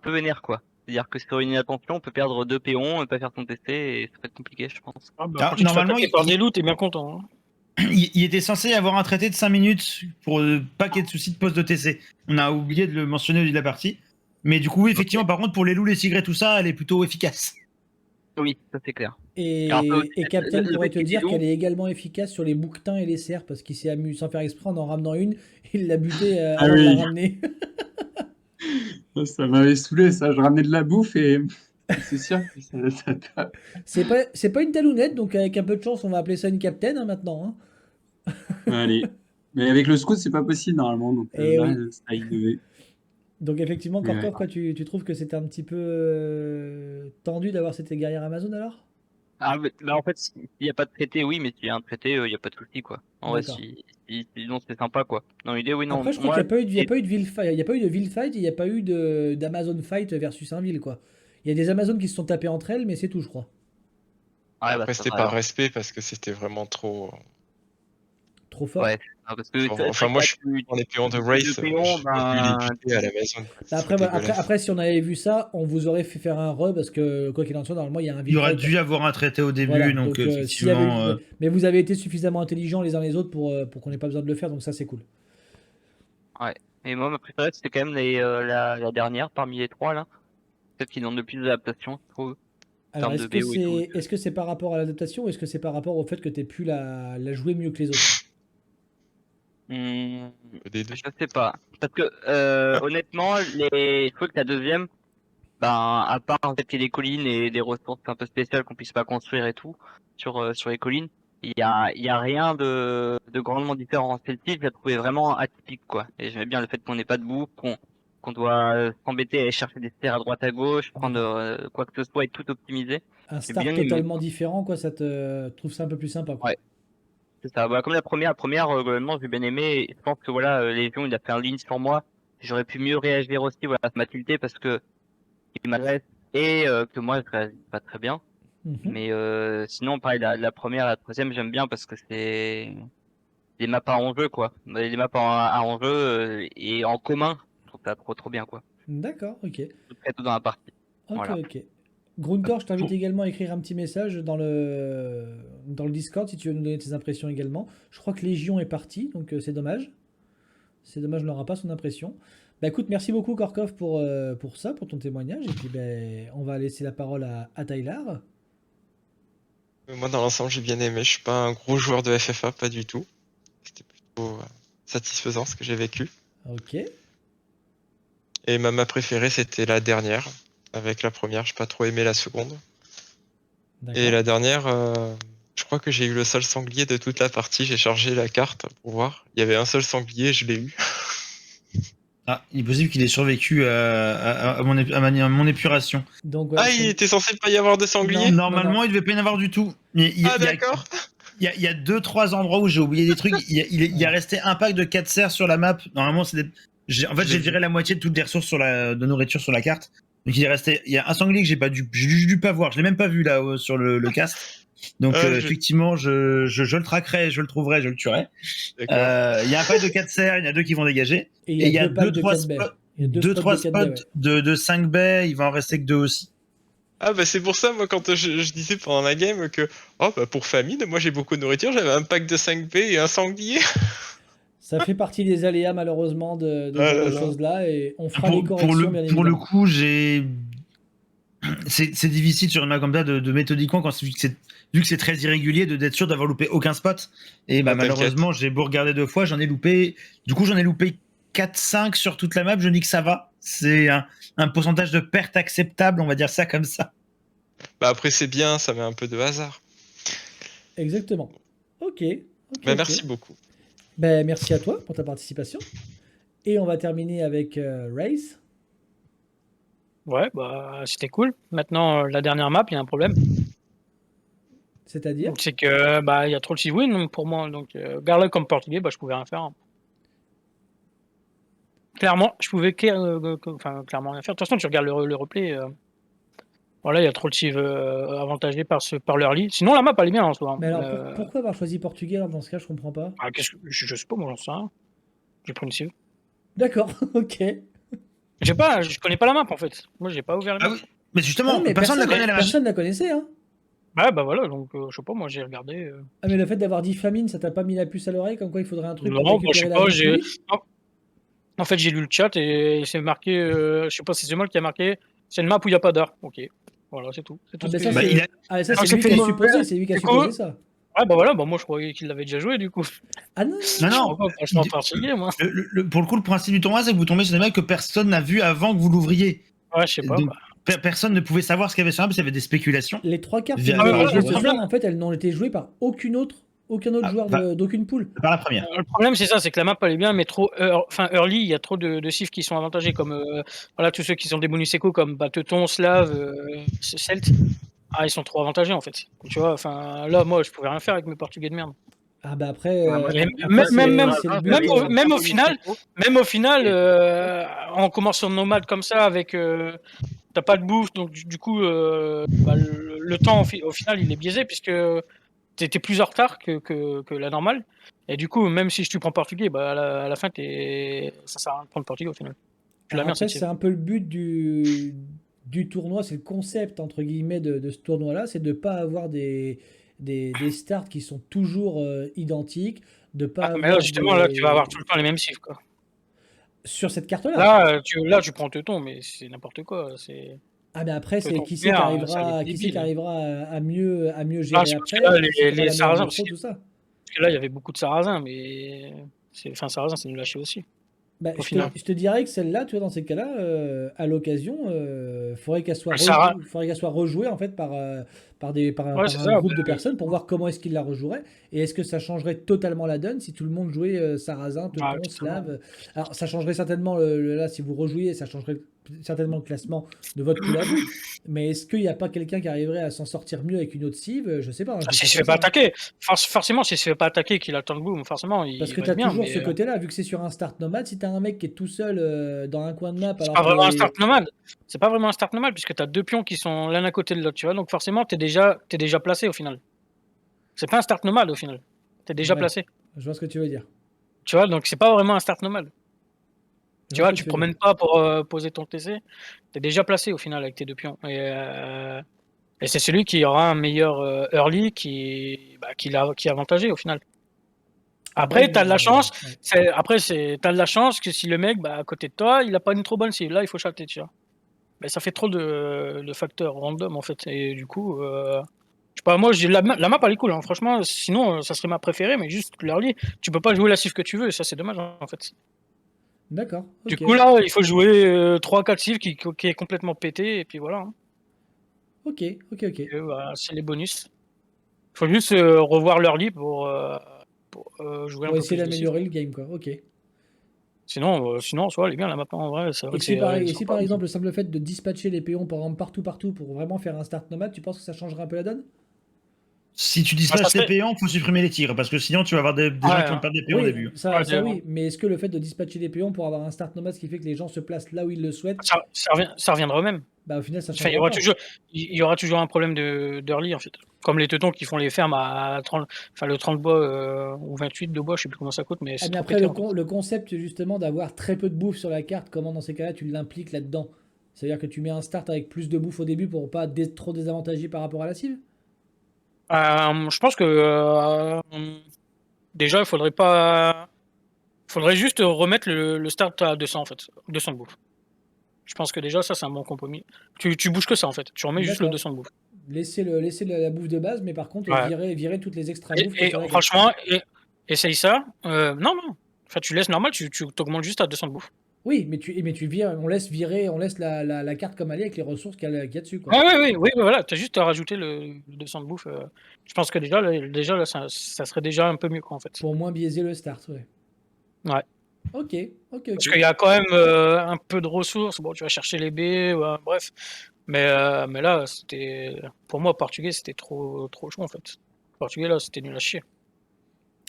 vénère, quoi. C'est-à-dire que sur une inattention, on peut perdre 2 péons et pas faire son TT et ça peut être compliqué, je pense. Ah bah, Alors, quand tu te fais normalement, attaquer par des loups, t'es bien content. Hein. il était censé y avoir un traité de 5 minutes pour pas qu'il y ait de soucis de poste de TC. On a oublié de le mentionner au début de la partie. Mais du coup, oui, effectivement, par contre, pour les loups, les tigrets, tout ça, elle est plutôt efficace. Oui, ça c'est clair. Et, Alors, un peu aussi, et Captain le pourrait fait te qu'il y ait des dire loups, qu'elle est également efficace sur les bouquetins et les cerfs, parce qu'il s'est amusé sans faire exprès en ramenant une, il l'a buté Ah avant de la oui, ramener. ça m'avait saoulé, ça. Je ramenais de la bouffe et c'est sûr que ça tape. C'est pas une talounette, donc avec un peu de chance, on va appeler ça une Captain hein, maintenant, hein. Allez. Mais avec le scout, c'est pas possible normalement. Donc Et là, oui. ça a innové. Donc effectivement, Mais ouais. Korkov, quoi, tu trouves que c'était un petit peu tendu d'avoir cette guerrière Amazon alors? en fait, s'il n'y a pas de traité, oui, mais s'il y a un traité, il n'y a pas de souci, quoi. En vrai, D'accord. sinon c'est sympa, quoi. Dans l'idée, oui, non, Après, je crois qu'il moi, n'y a pas eu, il y a pas eu de ville fight, il y a pas eu de ville fight, et il n'y a pas eu d'Amazon fight versus un ville, quoi. Il y a des Amazones qui se sont tapées entre elles, mais c'est tout, je crois. ouais, bah Après, ça c'était va par alors. respect parce que c'était vraiment trop. Trop fort. Ouais, parce que c'est vrai Enfin, que moi, là, je suis dans les péons de tu tues deux Race, péons, j'ai pas vu les ben, buter à la maison, quoi. Bah Ce serait après, voilà, après, dégueulasse. après, si on avait vu ça, on vous aurait fait faire un re parce que quoi qu'il en soit, normalement, il y a un Il y ville aurait fight. dû y avoir un traité au Voilà, début, donc donc s'il y avait effectivement. mais vous avez été suffisamment intelligents les uns les autres pour qu'on n'ait pas besoin de le faire, donc ça c'est cool. ouais. Et moi, ma préférée, c'était quand même la dernière parmi les trois, là. Celle qui donne le plus d'adaptation, je trouve, en Alors termes de BO et tout. est-ce que c'est par rapport à l'adaptation ou est-ce que c'est par rapport au fait que tu aies pu la jouer mieux que les autres? Des deux. Je sais pas. Parce que, honnêtement, je trouve que la deuxième, ben, à part peut-être qu'il y ait des collines et des ressources un peu spéciales qu'on puisse pas construire et tout, sur les collines, il y a rien de grandement différent. Celle-ci, je la trouvais vraiment atypique, quoi. Et j'aimais bien le fait qu'on n'ait pas de bouffe, qu'on doit s'embêter à aller chercher des terres à droite à gauche, prendre D'accord. quoi que ce soit et tout optimiser. Un J'ai start bien aimé. totalement différent, quoi, ça te trouve ça un peu plus sympa, quoi. Ouais. C'est ça. Bah, comme la première, globalement, j'ai bien aimé. Et je pense que voilà, Légion, il a fait un lean sur moi. J'aurais pu mieux réagir aussi. Voilà, ça m'a tilté parce que il m'adresse et que moi, je réagis pas très bien. Mhm. Mais sinon, pareil, la première, la troisième, j'aime bien parce que c'est des maps à enjeu, quoi. Les maps à enjeu et en commun. Je trouve ça trop, trop bien, quoi. D'accord, ok. Tout très tôt dans la partie. Ok, Voilà. ok. Grunkor, je t'invite Pour- également à écrire un petit message dans le Discord si tu veux nous donner tes impressions également. Je crois que Légion est parti, donc c'est dommage. C'est dommage, on n'aura pas son impression. Bah écoute, merci beaucoup Korkov pour ça, pour ton témoignage. Et puis ben, on va laisser la parole à Tyler. Moi, dans l'ensemble, j'ai bien aimé. Je suis pas un gros joueur de FFA, pas du tout. C'était plutôt satisfaisant ce que j'ai vécu. Ok. Et ma map préférée, c'était la dernière. Avec la première, j'ai pas trop aimé la seconde. D'accord. Et la dernière, je crois que j'ai eu le seul sanglier de toute la partie. J'ai chargé la carte pour voir. Il y avait un seul sanglier, je l'ai eu. Ah, il est possible qu'il ait survécu à mon épuration. Donc, ouais, Ah, il était censé pas y avoir de sanglier? Non. Normalement, il devait pas y en avoir du tout. Mais Ah, d'accord. il y a 2-3 endroits où j'ai oublié des trucs. Il y a resté un pack de 4 cerfs sur la map. Normalement, en fait, j'ai viré la moitié de toutes les ressources de nourriture sur la carte. Donc, il y a un sanglier que j'ai dû pas voir. Je l'ai même pas vu là sur le cast. Donc, effectivement, je le traquerai, je le trouverai, je le tuerai. Il y a un pack de 4 cerfs, il y en a 2 qui vont dégager. Et Et il y a deux packs de 2-3 4 baies. spots, Il y a deux spots de 4 baies, ouais. de 5 baies. Il va en rester que 2 aussi. Ah, bah c'est pour ça, moi, quand je disais pendant la game que, oh, bah pour famine, moi j'ai beaucoup de nourriture, j'avais un pack de 5 baies et un sanglier. Ça fait partie des aléas malheureusement de ce Ah genre là de là. choses-là et on fera les Pour corrections bien le évidemment. coup, c'est difficile sur une map comme ça de méthodiquement vu que c'est très irrégulier d'être sûr d'avoir loupé aucun spot. Et bah, Ah, t'inquiète. malheureusement, j'ai beau regarder 2 fois, j'en ai loupé 4-5 sur toute la map. Je dis que ça va. C'est un pourcentage de perte acceptable, on va dire ça comme ça. Bah après c'est bien, ça met un peu de hasard. Exactement. Ok. Bah Ok. merci beaucoup. Ben, merci à toi pour ta participation. Et on va terminer avec Race. Ouais, bah c'était cool. Maintenant, la dernière map, il y a un problème. C'est-à-dire C'est que bah il y a trop de win pour moi. Donc garde-le comme portugais, bah je pouvais rien faire. Clairement, je pouvais clairement rien faire. De toute façon, tu regardes le replay. Voilà, il y a trop de avantagé par l'early. Sinon, la map elle est bien en soi. Mais alors pourquoi avoir choisi portugais alors dans ce cas, je comprends pas. Ah, je sais pas, moi j'en sais rien. J'ai pris une cive. D'accord, ok. Je connais pas la map en fait. Moi j'ai pas ouvert la Ah map. oui, mais justement, Ah, mais personne ne connaît la map. personne ne la connaissait, hein. Ouais, bah voilà, donc je sais pas, moi j'ai regardé. Ah, mais le fait d'avoir dit famine, ça t'a pas mis la puce à l'oreille comme quoi il faudrait un truc Non, pour bah, je sais récupérer la pas, vie plus vite. En fait, j'ai lu le chat et c'est marqué, je sais pas si c'est moi qui a marqué, c'est une map où il n'y a pas d'art. Ok, voilà, c'est tout. C'est tout Ah, ce mais que ça, j'ai- Bah, ça, Ah, c'est c'est lui fait qui a une supposé, mauvaise- c'est lui qui a du supposé coup- ça. Ouais, bah voilà, bah moi je croyais qu'il l'avait déjà joué du coup. Ah non, Non, Je non. crois pas franchement particulier, moi. Pour le coup, le principe du tournoi, c'est que vous tombez sur des mecs que personne n'a vu avant que vous l'ouvriez. Ouais, je sais pas. Donc, Bah. personne ne pouvait savoir ce qu'il y avait sur la map parce qu'il y avait des spéculations. les 3 cartes qui Via- ont été voilà, jouées le ce problème- soir, en fait, elles n'ont été jouées par aucun autre Ah, joueur d'aucune poule. Par la première. Le problème, c'est ça, c'est que la map elle est bien, mais trop early, il y a trop de cifs qui sont avantagés, comme voilà, tous ceux qui sont des bonus éco, comme Teuton, Slave, Celt. Ah, ils sont trop avantagés en fait. Tu vois, enfin là, moi je pouvais rien faire avec mes portugais de merde. Ah bah après, Ouais, moi, Mais après, c'est le but, même au final, en commençant nomade comme ça, avec t'as pas de bouffe, donc du coup, bah, le temps au final il est biaisé puisque t'es plus en retard que la normale. Et du coup, même si tu prends portugais, bah à la fin ça sert à rien de prendre portugais au final. Tu la alors merde, après, cette c'est un peu le but du tournoi, c'est le concept entre guillemets de ce tournoi-là, c'est de pas avoir des starts qui sont toujours identiques, de pas mais là, avoir justement, là, tu vas avoir tout le temps les mêmes chiffres, quoi. sur cette carte-là. Là, tu prends Teuton, mais c'est n'importe quoi. C'est Ah mais après, c'est Teuton qui c'est qui combien, arrivera, ça va être qui c'est débile. qui arrivera à mieux Ah, gérer je pense après, que là, qui c'est qui aura les la meilleure Sarrasins, métro, tout ça. parce que là, il y avait beaucoup de Sarrasins, mais Sarrasins, c'est nul lâché aussi. Bah, Au final. je te dirais que celle-là, tu vois, dans ces cas-là, à l'occasion, faudrait qu'elle soit, faudrait qu'elle soit rejouée en fait par c'est un ça, groupe de personnes pour voir comment est-ce qu'ils la rejoueraient et est-ce que ça changerait totalement la donne si tout le monde jouait Sarrasin, Teuton, justement. Slave. Alors ça changerait certainement là si vous rejouiez, ça changerait certainement le classement de votre pool à vous. Mais est-ce qu'il n'y a pas quelqu'un qui arriverait à s'en sortir mieux avec une autre cive? Je sais pas. Hein, je dis S'il ça se fait comme pas ça, hein. attaquer, forcément, s'il se fait pas attaquer, qu'il attend le boom, forcément, il Parce que va tu as être bien. toujours Mais ce côté-là, vu que c'est sur un start nomade, si tu as un mec qui est tout seul dans un coin de map, c'est alors pas vraiment un que start nomade. C'est pas vraiment un start nomade, puisque tu as deux pions qui sont l'un à côté de l'autre, tu vois. Donc forcément, t'es déjà placé au final. C'est pas un start nomade au final. T'es déjà Ouais. placé. je vois ce que tu veux dire. Tu vois, donc c'est pas vraiment un start nomade. Je Tu vois vois, ce que tu tu veux promènes pas pour poser ton TC. T'es déjà placé au final avec tes deux pions. Et c'est celui qui aura un meilleur early qui est avantagé au final. Après, t'as de la chance. Ouais. T'as de la chance que si le mec, à côté de toi, il a pas une trop bonne cible. Là, il faut chatter, tu vois. Mais ça fait trop de facteurs random, en fait. Et du coup, je sais pas, moi, la map, elle est cool, hein. Franchement, sinon, ça serait ma préférée, mais juste l'early, tu peux pas jouer la cible que tu veux, et ça, c'est dommage, en fait. D'accord. Du Ok. coup, là, il faut jouer 3-4 cibles qui est complètement pété, et puis voilà, hein. Ok. Et, voilà, c'est les bonus. Il faut juste revoir l'early pour jouer un Pour peu essayer plus de cibles. d'améliorer le game, quoi. Ok. Sinon, en soi, elle est bien la map, hein, en vrai. C'est vrai Et que si par, c'est et si par sympa. exemple le simple fait de dispatcher les péons par exemple partout pour vraiment faire un start nomade, tu penses que ça changerait un peu la donne? Si tu ça dispatches serait- les payants, faut supprimer les tigres, parce que sinon tu vas avoir des gens qui vont perdre des péons au Oui, début. ça Ouais, oui. Mais est-ce que le fait de dispatcher les péons pour avoir un start nomade, ce qui fait que les gens se placent là où ils le souhaitent, ça reviendra au même. bah au final ça Enfin, change pas. il y aura toujours un problème d'early, en fait. Comme les teutons qui font les fermes à 30, enfin le 30 bois ou 28 de bois, je sais plus comment ça coûte, mais Ah, c'est mais trop après pété, en fait. le concept justement d'avoir très peu de bouffe sur la carte, comment dans ces cas-là tu l'impliques là-dedans? C'est-à-dire que tu mets un start avec plus de bouffe au début pour pas trop désavantager par rapport à la cible? Je pense que déjà, faudrait juste remettre le start à 200, en fait. 200 de bouffe. Je pense que déjà, ça, c'est un bon compromis. Tu bouges que ça, en fait. Tu remets juste le D'accord. 200 de bouffe. Laisser la bouffe de base, mais par contre Ouais. virer toutes les extra bouffes qu'il y a Et sur la carte. franchement, essaye ça. Non. Enfin, tu laisses normal, tu t'augmentes juste à 200 de bouffe. Oui, mais tu vires, on laisse la carte comme elle est avec les ressources qu'il y a dessus, quoi. Oui, voilà, t'as juste à rajouter le 200 de bouffe. Je pense que déjà là, ça serait déjà un peu mieux, quoi, en fait. Pour moins biaiser le start, ouais. Ouais. Ok. Parce qu'il y a quand même un peu de ressources. Bon, tu vas chercher les baies, ouais, bref. Mais là, pour moi, portugais, c'était trop chaud, en fait. Portugais, là, c'était nul à chier.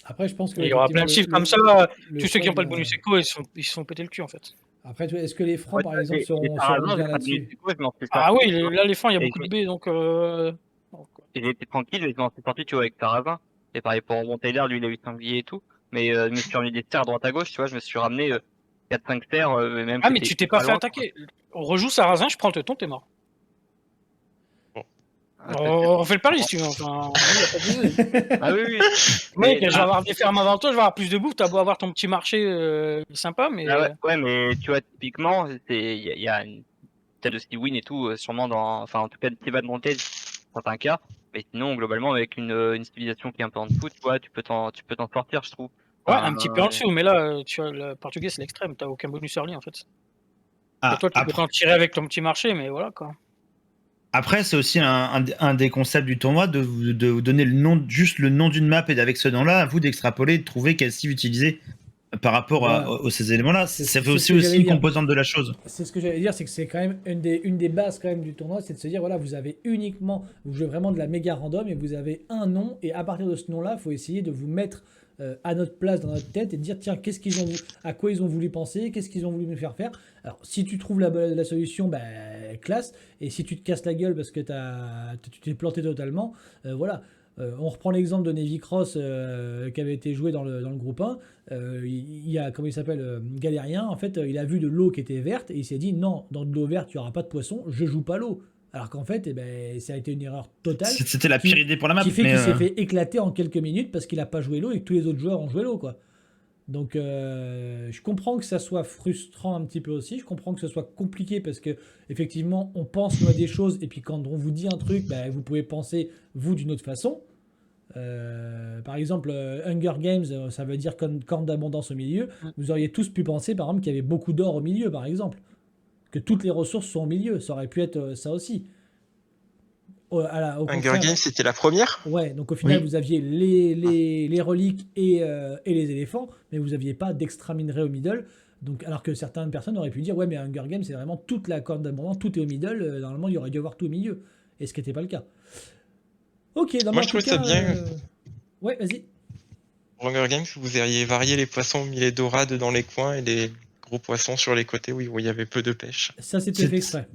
Après, je pense que Et il y aura plein de effectivement, chiffres comme ça. le Tous ceux qui n'ont pas le fun, bonus éco, ils se sont pété le cul, en fait. Après, est-ce que les francs, Ouais, par exemple, les seront Sarrasins, bien j'ai pas de bonus là-dessus? éco, je m'en suis Ah sorti, oui, tu vois. là, les fonds, il y a Et beaucoup de baies, donc. j'ai été tranquille, je m'en suis sorti, tu vois, avec Sarrazin. Et pareil pour remonter l'air, lui, il a eu sanglier et tout. Mais je me suis remis des terres à droite à gauche, tu vois, je me suis ramené 4-5 terres, même Ah, qui mais étaient tu t'es pas fait loin, quoi. attaquer. On rejoue Sarrazin, je prends le teuton, t'es mort. Ah, On fait le pari, si tu veux. Enfin, il y a pas de souci. Ah oui, oui. Mec, Mais, je vais avoir des fermes avant toi, je vais avoir plus de bouffe, t'as beau avoir ton petit marché sympa, mais. ah ouais, mais tu vois, typiquement, il y a une telle aussi win et tout, sûrement enfin, en tout cas, des advantages dans certains cas. Mais sinon, globalement, avec une civilisation qui est un peu en dessous, tu vois, tu peux t'en sortir, je trouve. Ouais, Enfin, un petit peu en dessous, mais là, tu vois, le portugais, c'est l'extrême, t'as aucun bonus early, en fait. Et toi, tu peux t'en tirer avec ton petit marché, mais voilà, quoi. Après, c'est aussi un des concepts du tournoi de vous donner juste le nom d'une map et avec ce nom-là, à vous d'extrapoler, de trouver quel style utiliser par rapport Voilà. à ces éléments-là. C'est Ça fait ce aussi que j'allais une dire. composante de la chose. C'est ce que j'allais dire, c'est que c'est quand même une des bases quand même du tournoi, c'est de se dire voilà, vous jouez vraiment de la méga random et vous avez un nom et à partir de ce nom-là, il faut essayer de vous mettre à notre place dans notre tête et de dire tiens, à quoi ils ont voulu penser, qu'est-ce qu'ils ont voulu nous faire faire. Alors si tu trouves la solution, bah, classe, et si tu te casses la gueule parce que tu t'es planté totalement, voilà. On reprend l'exemple de Navy Cross qui avait été joué dans le groupe 1. Il y a, comment il s'appelle, Galérien, en fait, il a vu de l'eau qui était verte et il s'est dit non, dans de l'eau verte, il n'y aura pas de poisson, je joue pas l'eau. Alors qu'en fait, eh ben, ça a été une erreur totale. C'était la pire idée pour la map. Qui fait qu'il s'est fait éclater en quelques minutes parce qu'il n'a pas joué l'eau et que tous les autres joueurs ont joué l'eau, quoi. Donc, je comprends que ça soit frustrant un petit peu aussi. Je comprends que ce soit compliqué parce que effectivement, on pense nous à des choses et puis quand on vous dit un truc, bah, vous pouvez penser vous d'une autre façon. Par exemple, Hunger Games, ça veut dire corne d'abondance au milieu. Vous auriez tous pu penser, par exemple, qu'il y avait beaucoup d'or au milieu, par exemple. Que toutes les ressources sont au milieu. Ça aurait pu être ça aussi. Hunger Games, c'était la première? Ouais, donc au final, Oui. vous aviez les reliques et les éléphants, mais vous n'aviez pas d'extra minerai au middle. Donc, alors que certaines personnes auraient pu dire ouais, mais Hunger Games, c'est vraiment toute la corne d'abondance, tout est au middle. Normalement, il y aurait dû avoir tout au milieu. Et ce qui n'était pas le cas. Ok, Moi, je trouvais ça bien. Ouais, vas-y. Pour Hunger Games, vous auriez varié les poissons, mis les dorades dans les coins et les gros poissons sur les côtés où il y avait peu de pêche. Ça, c'était fait exprès.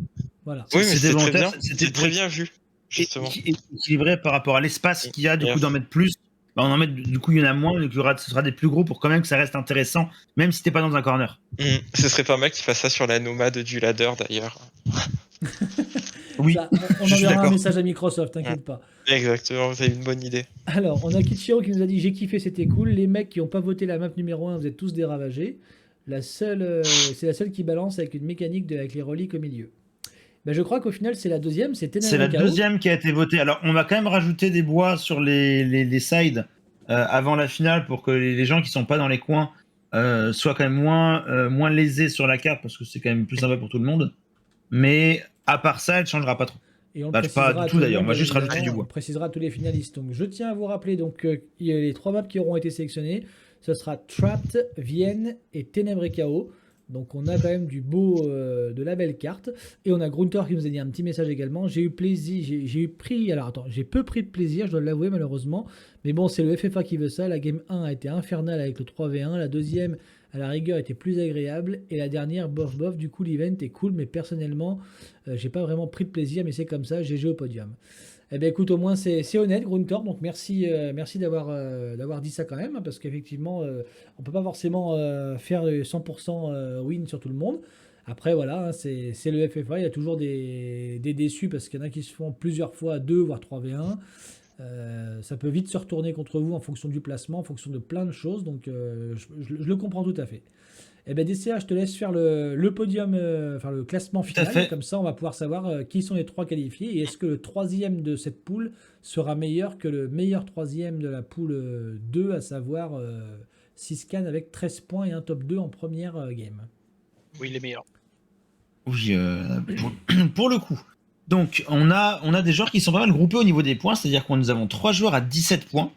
Voilà. Oui, mais C'était c'est très volontaire, bien. c'était C'est très bien vu, justement. équilibré par rapport à l'espace qu'il y a, du Et coup, d'en mettre plus. Bah, on en met, du coup, il y en a moins, donc ce sera des plus gros pour quand même que ça reste intéressant, même si t'es pas dans un corner. Ce serait pas mal qu'ils fassent ça sur la nomade du ladder, d'ailleurs. Oui, On je suis enverra un d'accord. message à Microsoft, t'inquiète pas. Exactement, vous avez une bonne idée. Alors, on a Kichiro qui nous a dit j'ai kiffé, c'était cool. Les mecs qui n'ont pas voté la map numéro 1, vous êtes tous des ravagés. C'est la seule qui balance avec une mécanique avec les reliques au milieu. Ben, je crois qu'au final, c'est la deuxième, c'est C'est la Ténèbres Chaos. deuxième qui a été votée. Alors, on va quand même rajouter des bois sur les sides avant la finale pour que les gens qui sont pas dans les coins soient quand même moins lésés sur la carte parce que c'est quand même plus sympa pour tout le monde. Mais à part ça, elle changera pas trop. Et on le Bah, précisera pas à du tout tout le d'ailleurs, monde, on va juste rajouter évidemment, du bois. On précisera à tous les finalistes. Donc, je tiens à vous rappeler donc, il y a les 3 maps qui auront été sélectionnés. Ce sera Trapped, Vienne et Ténèbres et Chaos. Donc on a quand même du beau, de la belle carte. Et on a Grunter qui nous a dit un petit message également. J'ai eu plaisir, j'ai peu pris de plaisir, je dois l'avouer malheureusement. Mais bon, c'est le FFA qui veut ça. La game 1 a été infernale avec le 3v1. La deuxième, à la rigueur, était plus agréable. Et la dernière, bof bof. Du coup, l'event est cool, mais personnellement, j'ai pas vraiment pris de plaisir. Mais c'est comme ça, GG au podium. Eh bien écoute, au moins c'est honnête, Grunter, donc merci d'avoir dit ça quand même, hein, parce qu'effectivement, on peut pas forcément faire 100% win sur tout le monde. Après voilà, hein, c'est le FFA, il y a toujours des déçus, parce qu'il y en a qui se font plusieurs fois 2 voire 3v1. Ça peut vite se retourner contre vous en fonction du placement, en fonction de plein de choses, donc je le comprends tout à fait. Eh bien, DCA, je te laisse faire le podium, enfin le classement Tout à final. fait. Comme ça, on va pouvoir savoir qui sont les 3 qualifiés et est-ce que le 3e de cette poule sera meilleur que le meilleur 3e de la poule 2, à savoir Siscan avec 13 points et un top 2 en première game. Oui, il est meilleur. Oui, pour le coup. Donc, on a des joueurs qui sont pas mal groupés au niveau des points, c'est-à-dire que nous avons 3 joueurs à 17 points.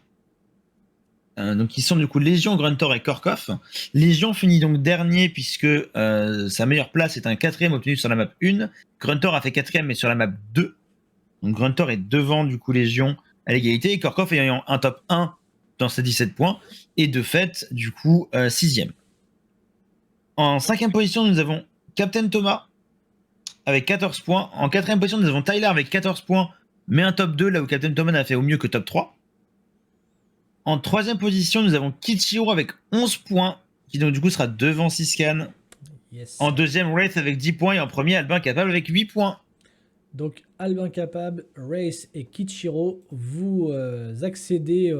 Donc, ils sont du coup Légion, Grunter et Korkov. Légion finit donc dernier puisque sa meilleure place est un 4e obtenu sur la map 1. Grunter a fait 4e mais sur la map 2. Donc, Grunter est devant du coup Légion à l'égalité et Korkov ayant un top 1 dans ses 17 points et de fait du coup 6e. En 5e position, nous avons Captain Thomas avec 14 points. En 4e position, nous avons Tyler avec 14 points mais un top 2 là où Captain Thomas a fait au mieux que top 3. En 3e position, nous avons Kichiro avec 11 points, qui donc du coup sera devant Siscan. Yes. En 2e, Wraith avec 10 points, et en 1er, Albin Capable avec 8 points. Donc, Albin Capable, Race et Kichiro, vous accédez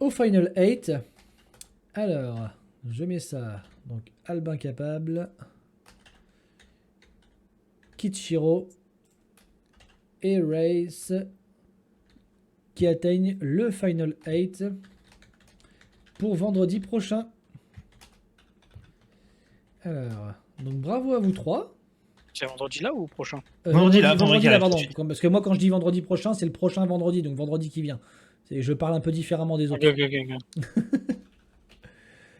au Final 8. Alors, je mets ça. Donc, Albin Capable, Kichiro et Race qui atteignent le Final 8 pour vendredi prochain. Alors, donc bravo à vous 3. C'est vendredi là ou prochain? Vendredi là, vendredi qui là, arrive pardon. tout de suite. Parce que moi, quand je dis vendredi prochain, c'est le prochain vendredi, donc vendredi qui vient. Je parle un peu différemment des autres. Ok.